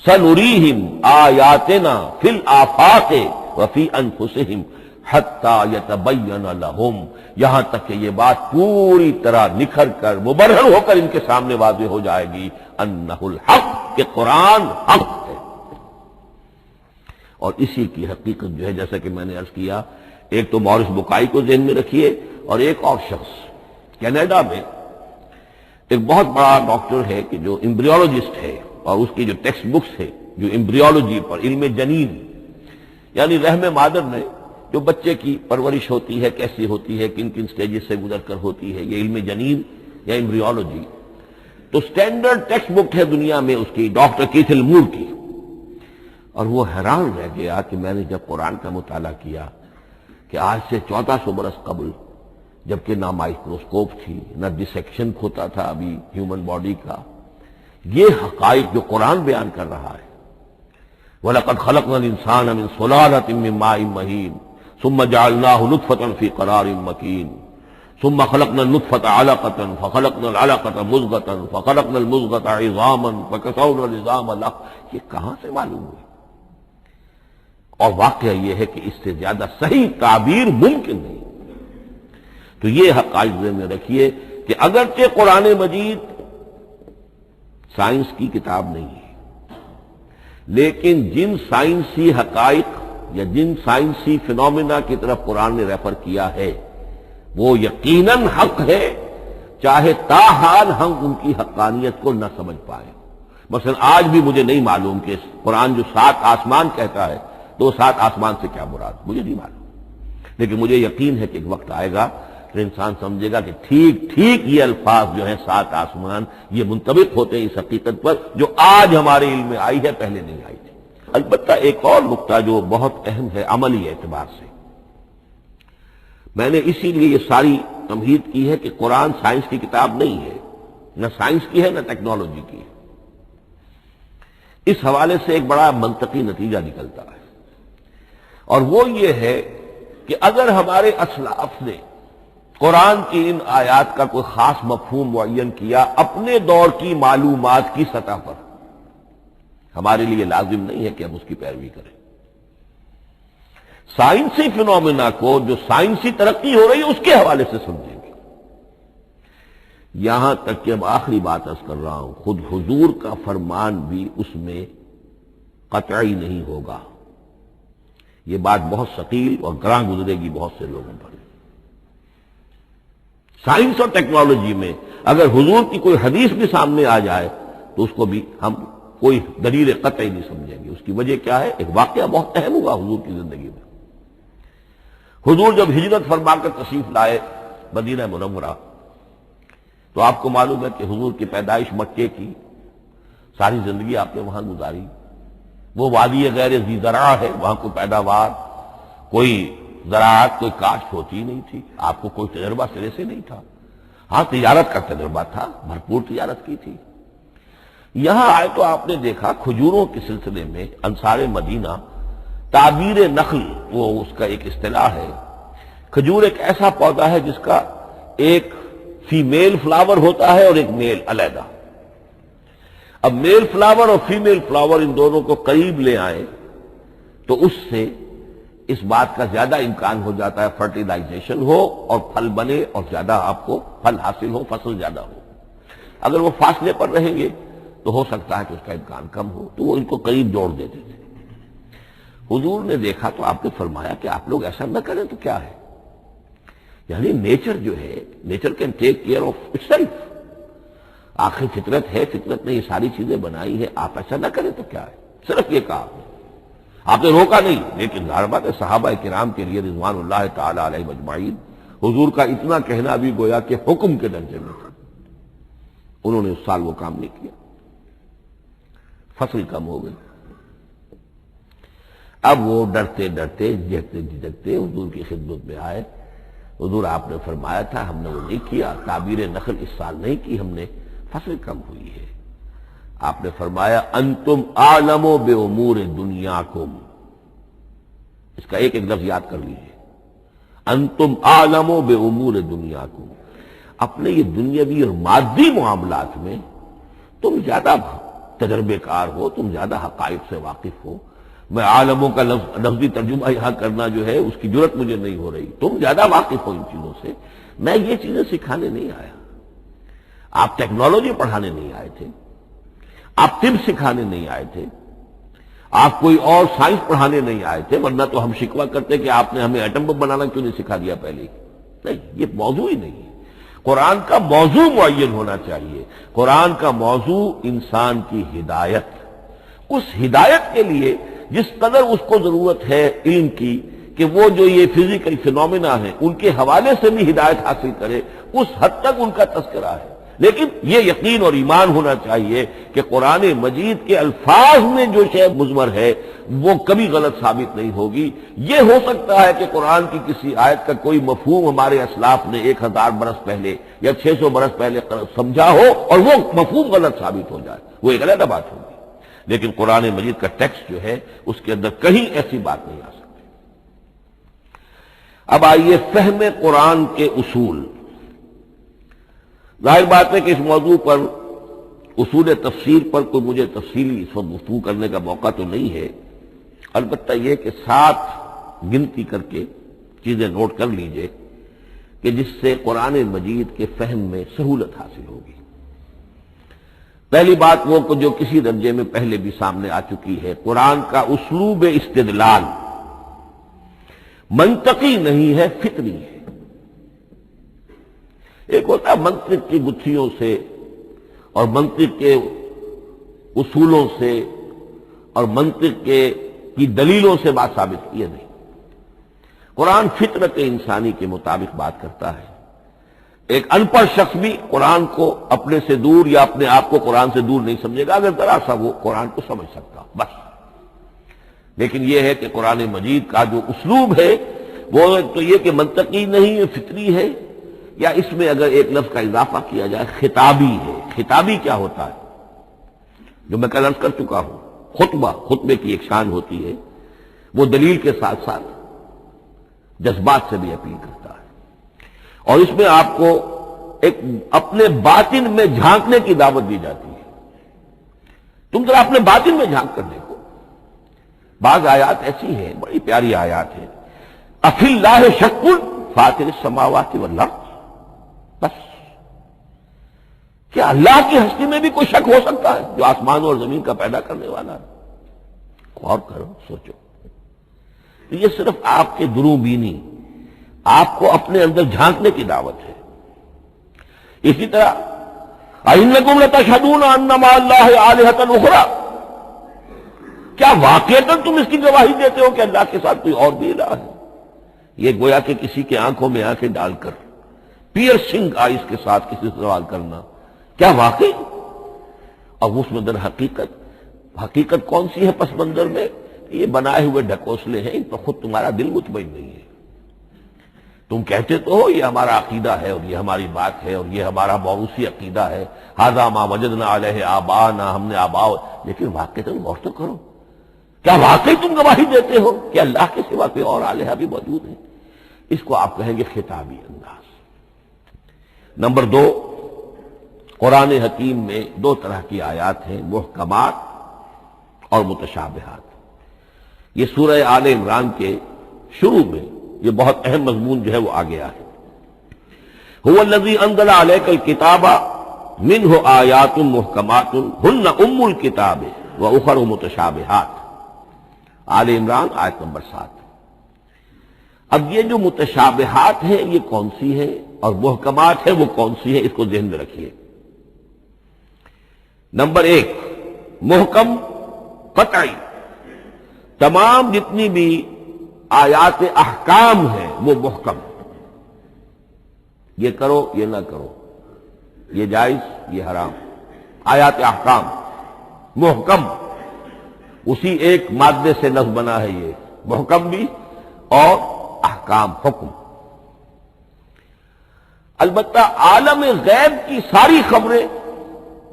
سنریہم آیاتنا فی الآفاق وفی انفسہم حتی یتبین لہم، یہاں تک کہ یہ بات پوری طرح نکھر کر مبرہن ہو کر ان کے سامنے واضح ہو جائے گی انہ الحق، کہ قرآن حق ہے۔ اور اسی کی حقیقت جو ہے، جیسا کہ میں نے عرض کیا، ایک تو مورس بکائی کو ذہن میں رکھیے، اور ایک اور شخص کینیڈا میں ایک بہت بڑا ڈاکٹر ہے کہ جو امبریولوجسٹ ہے، اور اس کی جو ٹیکسٹ بکس ہے جو امبریولوجی پر، علم جنین، یعنی رحم مادر میں جو بچے کی پرورش ہوتی ہے، کیسی ہوتی ہے، کن کن سٹیجز سے گزر کر ہوتی ہے، یہ علم جنین یا امبریولوجی، تو سٹینڈرڈ ٹیکسٹ بک ہے دنیا میں اس کی، ڈاکٹر کیتھل مور کی۔ اور وہ حیران رہ گیا کہ میں نے جب قرآن کا مطالعہ کیا کہ آج سے 1400 برس قبل، جبکہ نہ مائکروسکوپ تھی، نہ ڈسیکشن ہوتا تھا ابھی ہیومن باڈی کا، یہ حقائق جو قرآن بیان کر رہا ہے، وَلَقَدْ خَلَقْنَا الْإِنسَانَ مِنْ صُلَالَةٍ مِّن مَّاءٍ مَّهِينٍ ثُمَّ جَعَلْنَاهُ نُطْفَةً فِي قَرَارٍ مَّكِينٍ ثُمَّ خَلَقْنَا النُّطْفَةَ عَلَقَةً فَخَلَقْنَا الْعَلَقَةَ مُضْغَةً فَخَلَقْنَا الْمُضْغَةَ عِظَامًا فَكَسَوْنَا الْعِظَامَ لَحْمًا۔ یہ کہاں سے معلوم ہوئی؟ اور واقعہ یہ ہے کہ اس سے زیادہ صحیح تعبیر ممکن نہیں۔ تو یہ حقائق ذہن میں رکھیے کہ اگرچہ قرآن مجید سائنس کی کتاب نہیں ہے، لیکن جن سائنسی حقائق یا جن سائنسی فینومینا کی طرف قرآن نے ریفر کیا ہے وہ یقیناً حق ہے، چاہے تاحال ہم ان کی حقانیت کو نہ سمجھ پائیں۔ مثلا آج بھی مجھے نہیں معلوم کہ قرآن جو 7 آسمان کہتا ہے تو 7 آسمان سے کیا مراد، مجھے نہیں معلوم، لیکن مجھے یقین ہے کہ ایک وقت آئے گا کہ انسان سمجھے گا کہ ٹھیک ٹھیک یہ الفاظ جو ہیں 7 آسمان، یہ منطبق ہوتے ہیں اس حقیقت پر جو آج ہمارے علم میں آئی ہے، پہلے نہیں آئی تھی۔ البتہ ایک اور نقطہ جو بہت اہم ہے عملی اعتبار سے، میں نے اسی لیے یہ ساری تمہید کی ہے کہ قرآن سائنس کی کتاب نہیں ہے، نہ سائنس کی ہے نہ ٹیکنالوجی کی ہے۔ اس حوالے سے ایک بڑا منطقی نتیجہ نکلتا ہے، اور وہ یہ ہے کہ اگر ہمارے اسلاف نے قرآن کی ان آیات کا کوئی خاص مفہوم معین کیا اپنے دور کی معلومات کی سطح پر، ہمارے لیے لازم نہیں ہے کہ ہم اس کی پیروی کریں۔ سائنسی فینومینا کو جو سائنسی ترقی ہو رہی ہے اس کے حوالے سے سمجھیں گے۔ یہاں تک کہ اب آخری بات عرض کر رہا ہوں، خود حضور کا فرمان بھی اس میں قطعی نہیں ہوگا۔ یہ بات بہت ثقیل اور گراں گزرے گی بہت سے لوگوں پر۔ سائنس اور ٹیکنالوجی میں اگر حضور کی کوئی حدیث بھی سامنے آ جائے تو اس کو بھی ہم کوئی دلیل قطعی نہیں سمجھیں گے۔ اس کی وجہ کیا ہے؟ ایک واقعہ بہت اہم ہوا حضور کی زندگی میں۔ حضور جب ہجرت فرما کر تشریف لائے مدینہ منورہ، تو آپ کو معلوم ہے کہ حضور کی پیدائش مکے کی، ساری زندگی آپ نے وہاں گزاری۔ وہ وادی غیر ذی زرع ہے، وہاں کوئی پیداوار، کوئی زراعت، کوئی کاشت ہوتی نہیں تھی، آپ کو کوئی تجربہ سرے سے نہیں تھا۔ ہاں تجارت کا تجربہ تھا، بھرپور تجارت کی تھی۔ یہاں آئے تو آپ نے دیکھا کھجوروں کے سلسلے میں انصار مدینہ تعبیر نخل، وہ اس کا ایک اصطلاح ہے۔ کھجور ایک ایسا پودا ہے جس کا ایک فیمیل فلاور ہوتا ہے اور ایک میل علیحدہ۔ اب میل فلاور اور فیمیل فلاور ان دونوں کو قریب لے آئے تو اس سے اس بات کا زیادہ امکان ہو جاتا ہے فرٹیلائزیشن ہو اور پھل بنے اور زیادہ آپ کو پھل حاصل ہو، فصل زیادہ ہو۔ اگر وہ فاصلے پر رہیں گے تو ہو سکتا ہے کہ اس کا امکان کم ہو، تو وہ ان کو قریب جوڑ دیتے تھے۔ حضور نے دیکھا تو آپ نے فرمایا کہ آپ لوگ ایسا نہ کریں تو کیا ہے، یعنی نیچر جو ہے، nature can take care of it self, آخر فطرت ہے، فطرت نے یہ ساری چیزیں بنائی ہے، آپ ایسا نہ کریں تو کیا ہے۔ صرف یہ کہا آپ نے روکا نہیں، لیکن ظاہر بات ہے صحابہ کرام کے لیے رضوان اللہ تعالی علیہ اجمعین حضور کا اتنا کہنا بھی گویا کہ حکم کے درجے میں تھا۔ انہوں نے اس سال وہ کام نہیں کیا، فصل کم ہو گئی۔ اب وہ ڈرتے ڈرتے جھجکتے جھجکتے حضور کی خدمت میں آئے۔ حضور آپ نے فرمایا تھا ہم نے وہ نہیں کیا، تعبیر نخل اس سال نہیں کی ہم نے، فصل کم ہوئی ہے۔ آپ نے فرمایا انتم اعلم بامور دنیاکم، اس کا ایک ایک لفظ یاد کر لیجیے، انتم اعلم بامور دنیاکم، اپنے یہ دنیاوی اور مادی معاملات میں تم زیادہ تجربے کار ہو، تم زیادہ حقائق سے واقف ہو، میں عالموں کا لفظی ترجمہ یہاں کرنا جو ہے اس کی جرت مجھے نہیں ہو رہی، تم زیادہ واقف ہو ان چیزوں سے، میں یہ چیزیں سکھانے نہیں آیا۔ آپ ٹیکنالوجی پڑھانے نہیں آئے تھے، آپ طب سکھانے نہیں آئے تھے، آپ کوئی اور سائنس پڑھانے نہیں آئے تھے، ورنہ تو ہم شکوہ کرتے کہ آپ نے ہمیں ایٹم بم بنانا کیوں نہیں سکھا دیا پہلے ہی۔ نہیں، یہ موضوع ہی نہیں ہے۔ قرآن کا موضوع معین ہونا چاہیے۔ قرآن کا موضوع انسان کی ہدایت، اس ہدایت کے لیے جس قدر اس کو ضرورت ہے علم کی کہ وہ جو یہ فزیکل فینومینا ہیں ان کے حوالے سے بھی ہدایت حاصل کرے، اس حد تک ان کا تذکرہ ہے۔ لیکن یہ یقین اور ایمان ہونا چاہیے کہ قرآن مجید کے الفاظ میں جو شے مضمر ہے وہ کبھی غلط ثابت نہیں ہوگی۔ یہ ہو سکتا ہے کہ قرآن کی کسی آیت کا کوئی مفہوم ہمارے اسلاف نے 1000 برس پہلے یا 600 برس پہلے سمجھا ہو اور وہ مفہوم غلط ثابت ہو جائے، وہ ایک علیحدہ بات ہوگی، لیکن قرآن مجید کا ٹیکسٹ جو ہے اس کے اندر کہیں ایسی بات نہیں آ سکتی۔ اب آئیے فہم قرآن کے اصول۔ ظاہر بات ہے کہ اس موضوع پر اصول تفسیر پر کوئی مجھے تفصیلی اس وقت گفتگو کرنے کا موقع تو نہیں ہے، البتہ یہ کہ 7 گنتی کر کے چیزیں نوٹ کر لیجئے کہ جس سے قرآن مجید کے فہم میں سہولت حاصل ہوگی۔ پہلی بات وہ جو کسی درجے میں پہلے بھی سامنے آ چکی ہے، قرآن کا اسلوب استدلال منطقی نہیں ہے، فطری ہے۔ ایک ہوتا ہے منطق کی گتھیوں سے اور منطق کے اصولوں سے اور منطق کی دلیلوں سے بات ثابت کی ہے، نہیں۔ قرآن فطرت انسانی کے مطابق بات کرتا ہے۔ ایک ان پڑھ شخص بھی قرآن کو اپنے سے دور یا اپنے آپ کو قرآن سے دور نہیں سمجھے گا اگر ذرا سا وہ قرآن کو سمجھ سکتا بس۔ لیکن یہ ہے کہ قرآن مجید کا جو اسلوب ہے وہ تو یہ کہ منطقی نہیں ہے، فطری ہے، یا اس میں اگر ایک لفظ کا اضافہ کیا جائے خطابی ہے۔ خطابی کیا ہوتا ہے؟ جو میں کل عرض کر چکا ہوں، خطبے کی ایک شان ہوتی ہے، وہ دلیل کے ساتھ ساتھ جذبات سے بھی اپیل کرتا ہے، اور اس میں آپ کو ایک اپنے باطن میں جھانکنے کی دعوت دی جاتی ہے۔ تم ذرا اپنے باطن میں جھانک کر دیکھو۔ بعض آیات ایسی ہیں، بڑی پیاری آیات ہیں، افی اللہ شک فاطر السماوات والارض، بس کیا اللہ کی ہستی میں بھی کوئی شک ہو سکتا ہے جو آسمان اور زمین کا پیدا کرنے والا ہے؟ غور کرو، سوچو۔ یہ صرف آپ کے دروں بینی، آپ کو اپنے اندر جھانکنے کی دعوت ہے۔ اسی طرح اَإِنَّكُمْ لَتَشْهَدُونَ أَنَّ مَعَ اللَّهِ آلِهَةً أُخْرَىٰ، کیا واقعتاً تم اس کی گواہی دیتے ہو کہ اللہ کے ساتھ کوئی اور بھی الہ ہے؟ یہ گویا کہ کسی کے آنکھوں میں آنکھیں ڈال کر پیئرسنگ آئیز کے ساتھ کسی سے سوال کرنا، کیا واقعی؟ اور اس میں در حقیقت کون سی ہے پس منظر میں؟ یہ بنائے ہوئے ڈھکوسلے ہیں، ان پر خود تمہارا دل مطمئن نہیں ہے۔ تم کہتے تو ہو یہ ہمارا عقیدہ ہے اور یہ ہماری بات ہے اور یہ ہمارا موروثی عقیدہ ہے، ھذا ما وجدنا علیہ آباءنا، ہم نے آباء، لیکن واقعتاً غور تو کرو، کیا واقعی تم گواہی دیتے ہو کہ اللہ کے سوا کوئی اور الہ بھی موجود ہے؟ اس کو آپ کہیں گے خطابی انداز۔ نمبر 2، قرآن حکیم میں 2 طرح کی آیات ہیں، محکمات اور متشابہات۔ یہ سورہ آل عمران کے شروع میں یہ بہت اہم مضمون جو ہے وہ آ گیا ہے۔ هو الذی انزل علیک الکتاب منہ آیات محکمات ہن ام الکتاب واخر متشابہات، آل عمران آیت نمبر 7۔ اب یہ جو متشابہات ہیں یہ کون سی ہیں اور محکمات ہیں وہ کون سی ہیں، اس کو ذہن میں رکھیے۔ نمبر 1، محکم قطعی، تمام جتنی بھی آیات احکام ہیں وہ محکم، یہ کرو یہ نہ کرو، یہ جائز یہ حرام، آیات احکام محکم، اسی ایک مادے سے لفظ بنا ہے، یہ محکم بھی اور احکام حکم۔ البتہ عالم غیب کی ساری خبریں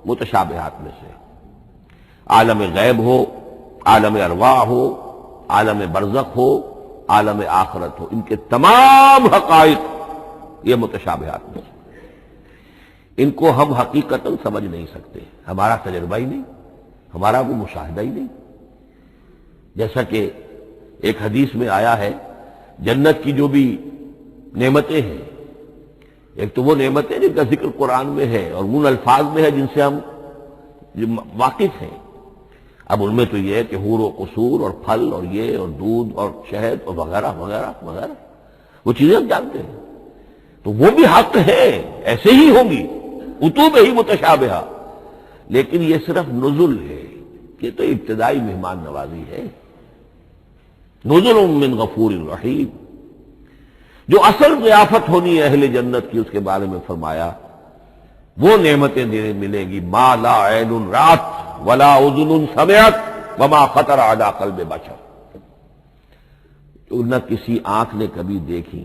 متشابہات میں سے، عالم غیب ہو، عالم ارواح ہو، عالم برزخ ہو، عالم آخرت ہو، ان کے تمام حقائق یہ متشابہات میں سے، ان کو ہم حقیقتاً سمجھ نہیں سکتے، ہمارا تجربہ ہی نہیں، ہمارا وہ مشاہدہ ہی نہیں۔ جیسا کہ ایک حدیث میں آیا ہے جنت کی جو بھی نعمتیں ہیں، ایک تو وہ نعمتیں جن کا ذکر قرآن میں ہے اور ان الفاظ میں ہے جن سے ہم واقف ہیں. اب ان میں تو یہ ہے کہ حور و قصور اور پھل اور یہ اور دودھ اور شہد اور وغیرہ وغیرہ وغیرہ، وہ چیزیں ہم جانتے ہیں. تو وہ بھی حق ہے، ایسے ہی ہوں گی، اتوب ہی متشابہہ، لیکن یہ صرف نزل ہے، یہ تو ابتدائی مہمان نوازی ہے. نزل من غفور رحیم. جو اصل ضیافت ہونی ہے اہل جنت کی، اس کے بارے میں فرمایا وہ نعمتیں دینے ملے گی ما لا عین رات ولا اذن سمعت وما خطر علی قلب بشر، جو نہ کسی آنکھ نے کبھی دیکھی،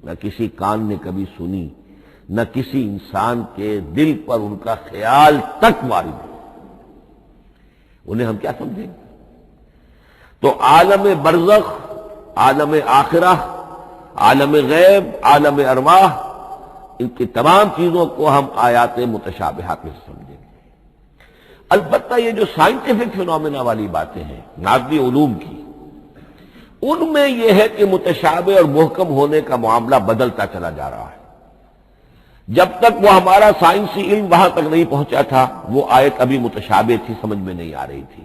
نہ کسی کان نے کبھی سنی، نہ کسی انسان کے دل پر ان کا خیال تک وارد ہو. انہیں ہم کیا سمجھیں گے؟ تو عالم برزخ، عالم آخرہ، عالم غیب، عالم ارواح، ان کی تمام چیزوں کو ہم آیات متشابہات میں سمجھیں گے. البتہ یہ جو سائنٹیفک فینومینا والی باتیں ہیں نازلی علوم کی، ان میں یہ ہے کہ متشابہ اور محکم ہونے کا معاملہ بدلتا چلا جا رہا ہے. جب تک وہ ہمارا سائنسی علم وہاں تک نہیں پہنچا تھا وہ آیت ابھی متشابہ تھی، سمجھ میں نہیں آ رہی تھی.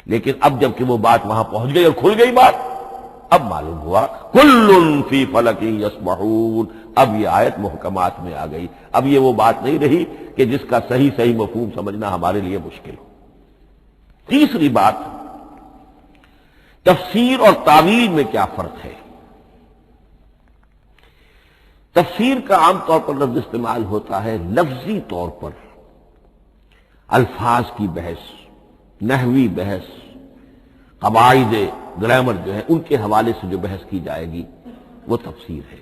لیکن اب جب کہ وہ بات وہاں پہنچ گئی اور کھل گئی بات، اب معلوم ہوا کل فی فلک یسبحون. اب یہ آیت محکمات میں آ گئی. اب یہ وہ بات نہیں رہی کہ جس کا صحیح مفہوم سمجھنا ہمارے لیے مشکل ہو. تیسری بات، تفسیر اور تعویل میں کیا فرق ہے؟ تفسیر کا عام طور پر لفظ استعمال ہوتا ہے لفظی طور پر، الفاظ کی بحث، نحوی بحث، قواعد گرامر جو ہے ان کے حوالے سے جو بحث کی جائے گی وہ تفسیر ہے.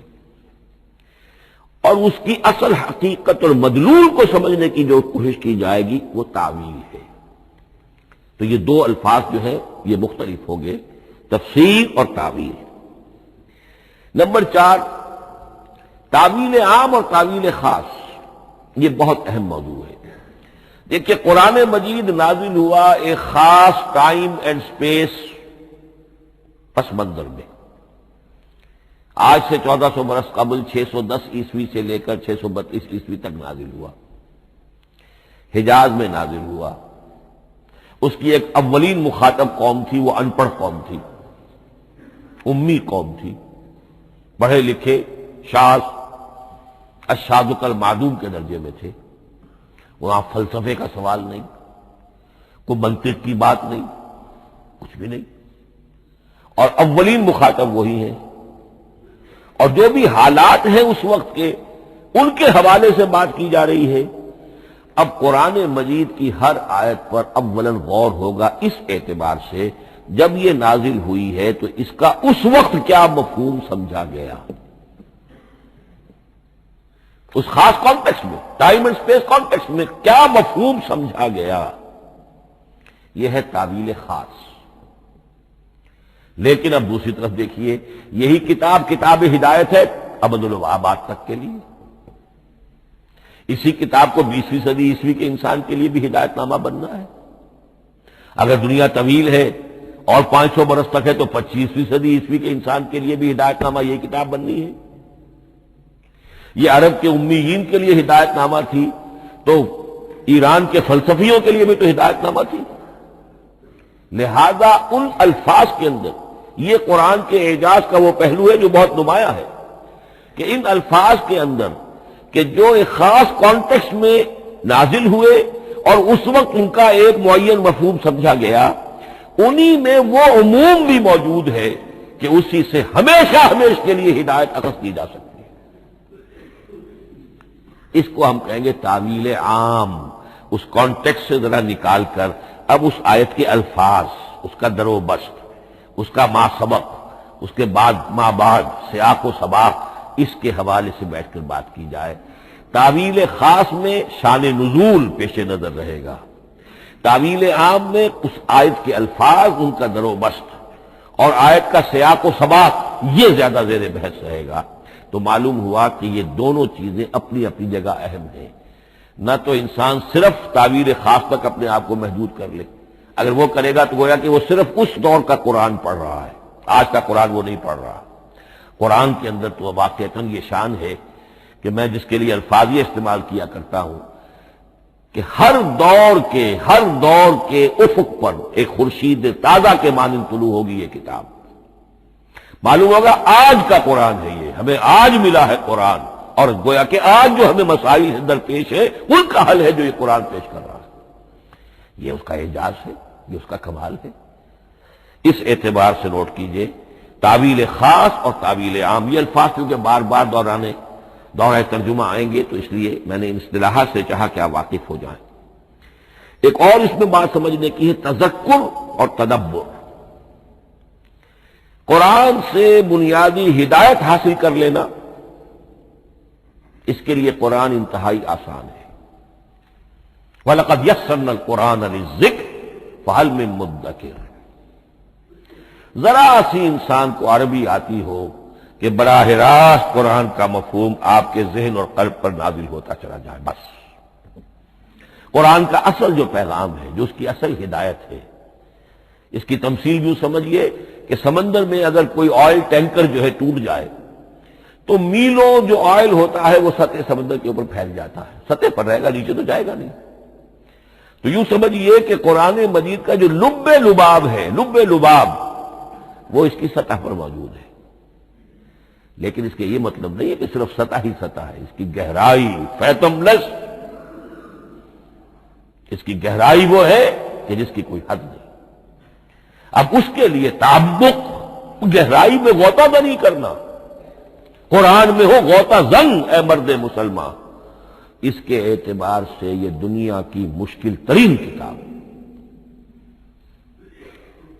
اور اس کی اصل حقیقت اور مدلول کو سمجھنے کی جو کوشش کی جائے گی وہ تعویل ہے. تو یہ دو الفاظ جو ہیں یہ مختلف ہوں گے، تفسیر اور تعویل. نمبر 4، تعویل عام اور تعویل خاص. یہ بہت اہم موضوع ہے. دیکھیے قرآن مجید نازل ہوا ایک خاص ٹائم اینڈ سپیس پس منظر میں. آج سے 1400 برس قبل 610 عیسوی سے لے کر 632 عیسوی تک نازل ہوا. حجاز میں نازل ہوا. اس کی ایک اولین مخاطب قوم تھی، وہ ان پڑھ قوم تھی، امی قوم تھی. پڑھے لکھے شاذ الشاذ المعدوم کے درجے میں تھے. وہاں فلسفے کا سوال نہیں، کوئی منطق کی بات نہیں، کچھ بھی نہیں. اور اولین مخاطب وہی ہیں. اور جو بھی حالات ہیں اس وقت کے ان کے حوالے سے بات کی جا رہی ہے. اب قرآن مجید کی ہر آیت پر اولاً غور ہوگا اس اعتبار سے جب یہ نازل ہوئی ہے تو اس کا اس وقت کیا مفہوم سمجھا گیا، اس خاص کانٹیکسٹ میں، ٹائم اینڈ اسپیس کانٹیکسٹ میں کیا مفہوم سمجھا گیا. یہ ہے تعویل خاص. لیکن اب دوسری طرف دیکھیے یہی کتاب ہدایت ہے ابد الآباد تک کے لیے. اسی کتاب کو 20ویں صدی عیسوی کے انسان کے لیے بھی ہدایت نامہ بننا ہے. اگر دنیا طویل ہے اور 500 برس تک ہے تو 25ویں صدی عیسوی کے انسان کے لیے بھی ہدایت نامہ یہ کتاب بننی ہے. یہ عرب کے امیین کے لیے ہدایت نامہ تھی تو ایران کے فلسفیوں کے لیے بھی تو ہدایت نامہ تھی. لہذا ان الفاظ کے اندر یہ قرآن کے اعجاز کا وہ پہلو ہے جو بہت نمایاں ہے کہ ان الفاظ کے اندر کہ جو ایک خاص کانٹیکسٹ میں نازل ہوئے اور اس وقت ان کا ایک معین مفہوم سمجھا گیا، انہی میں وہ عموم بھی موجود ہے کہ اسی سے ہمیشہ کے لیے ہدایت اخذ کی جا سکتی ہے. اس کو ہم کہیں گے تعویل عام. اس کانٹیکسٹ سے ذرا نکال کر اب اس آیت کے الفاظ، اس کا در و بست، اس کا ما سبق، اس کے بعد ما بعد، سیاق و سباق، اس کے حوالے سے بیٹھ کر بات کی جائے. تعویل خاص میں شان نزول پیش نظر رہے گا. تعویل عام میں اس آیت کے الفاظ، ان کا در و بست اور آیت کا سیاق و سباق یہ زیادہ زیر بحث رہے گا. تو معلوم ہوا کہ یہ دونوں چیزیں اپنی اپنی جگہ اہم ہیں. نہ تو انسان صرف تعویل خاص تک اپنے آپ کو محدود کر لے. اگر وہ کرے گا تو گویا کہ وہ صرف اس دور کا قرآن پڑھ رہا ہے، آج کا قرآن وہ نہیں پڑھ رہا۔ قرآن کے اندر تو واقعتاً یہ شان ہے کہ میں جس کے لیے الفاظ یہ استعمال کیا کرتا ہوں کہ ہر دور کے افق پر ایک خورشید تازہ کے مانند طلوع ہوگی یہ کتاب۔ معلوم ہوگا آج کا قرآن ہے، یہ ہمیں آج ملا ہے قرآن، اور گویا کہ آج جو ہمیں مسائل درپیش ہے ان کا حل ہے جو یہ قرآن پیش کر رہا ہے۔ یہ اس کا اعجاز ہے، یہ اس کا کمال ہے۔ اس اعتبار سے نوٹ کیجئے تعویل خاص اور تعویل عام، یہ الفاظ کیونکہ بار بار دورہ ترجمہ آئیں گے تو اس لیے میں نے ان اصطلاحات سے چاہا کہ آپ واقف ہو جائیں۔ ایک اور اس میں بات سمجھنے کی ہے تذکر اور تدبر۔ قرآن سے بنیادی ہدایت حاصل کر لینا، اس کے لیے قرآن انتہائی آسان ہے۔ وَلَقَدْ يَسَّرْنَا الْقُرْآنَ لِلذِّكْرِ فَهَلْ مِن مُدَّكِرٍ۔ ذرا سی انسان کو عربی آتی ہو کہ براہ راست قرآن کا مفہوم آپ کے ذہن اور قلب پر نازل ہوتا چلا جائے، بس قرآن کا اصل جو پیغام ہے، جو اس کی اصل ہدایت ہے، اس کی تمثیل یوں سمجھیے کہ سمندر میں اگر کوئی آئل ٹینکر جو ہے ٹوٹ جائے تو میلوں جو آئل ہوتا ہے وہ سطح سمندر کے اوپر پھیل جاتا ہے، سطح پر رہے گا، نیچے تو جائے گا نہیں۔ تو یوں سمجھیے کہ قرآن مجید کا جو لب لباب ہے، وہ اس کی سطح پر موجود ہے، لیکن اس کے یہ مطلب نہیں ہے کہ صرف سطح ہی سطح ہے، اس کی گہرائی فیتم لس، اس کی گہرائی وہ ہے کہ جس کی کوئی حد نہیں۔ اب اس کے لیے تعمق، گہرائی میں غوطہ نہیں کرنا، قرآن میں ہو غوطہ زن اے مرد مسلمان، اس کے اعتبار سے یہ دنیا کی مشکل ترین کتاب ہے۔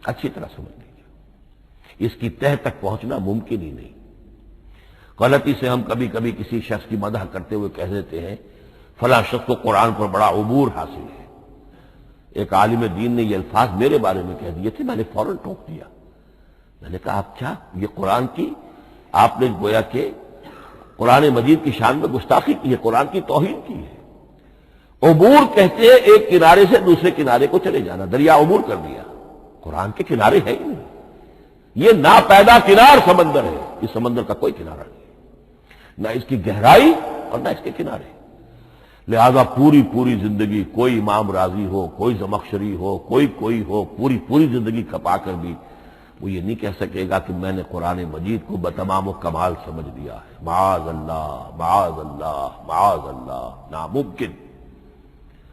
اچھی طرح سمجھ لیجیے، اس کی تہ تک پہنچنا ممکن ہی نہیں۔ غلطی سے ہم کبھی کبھی کسی شخص کی مدح کرتے ہوئے کہہ دیتے ہیں فلاں شخص کو قرآن پر بڑا عبور حاصل ہے۔ ایک عالم دین نے یہ الفاظ میرے بارے میں کہہ دیے تھے، میں نے فوراً ٹوک دیا۔ میں نے کہا آپ کیا، یہ قرآن کی آپ نے گویا کہ قرآن مجید کی شان میں گستاخی کی ہے، قرآن کی توہین کی ہے۔ عبور کہتے ہیں ایک کنارے سے دوسرے کنارے کو چلے جانا، دریا عبور کر دیا، قرآن کے کنارے ہے ہی نہیں، یہ ناپیدا کنار سمندر ہے، اس سمندر کا کوئی کنارہ نہیں، نہ اس کی گہرائی اور نہ اس کے کنارے۔ لہذا پوری زندگی کوئی امام راضی ہو، کوئی زمخشری ہو، کوئی ہو، پوری زندگی کھپا کر بھی وہ یہ نہیں کہہ سکے گا کہ میں نے قرآن مجید کو بتمام و کمال سمجھ لیا ہے۔ معاذ اللہ، ناممکن۔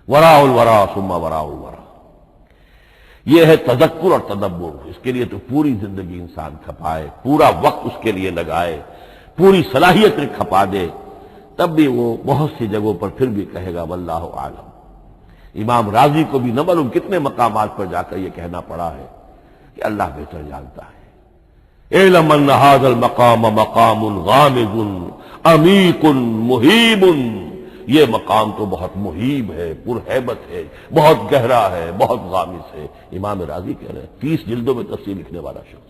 وراء الورا ثم وراء الورا، یہ ہے تذکر اور تدبر۔ اس کے لیے تو پوری زندگی انسان کھپائے، پورا وقت اس کے لیے لگائے، پوری صلاحیت کھپا دے، تب بھی وہ بہت سی جگہوں پر پھر بھی کہے گا واللہ عالم۔ امام راضی کو بھی نہ معلوم کتنے مقامات پر جا کر یہ کہنا پڑا ہے کہ اللہ بہتر جانتا ہے۔ اعلم ان هذا المقام مقام غامض عمیق محیب، یہ مقام تو بہت محیب ہے، پرہیبت ہے، بہت گہرا ہے، بہت غامض ہے۔ امام راضی کہہ رہے ہیں، 30 جلدوں میں تفسیر لکھنے والا شخص۔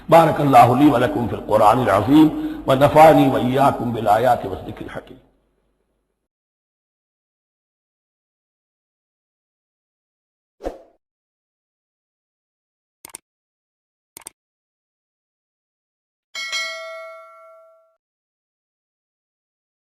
بارک اللہ لی ولکم فی القرآن العظیم ونفعنی وإیاکم بالآیات والذکر الحکیم۔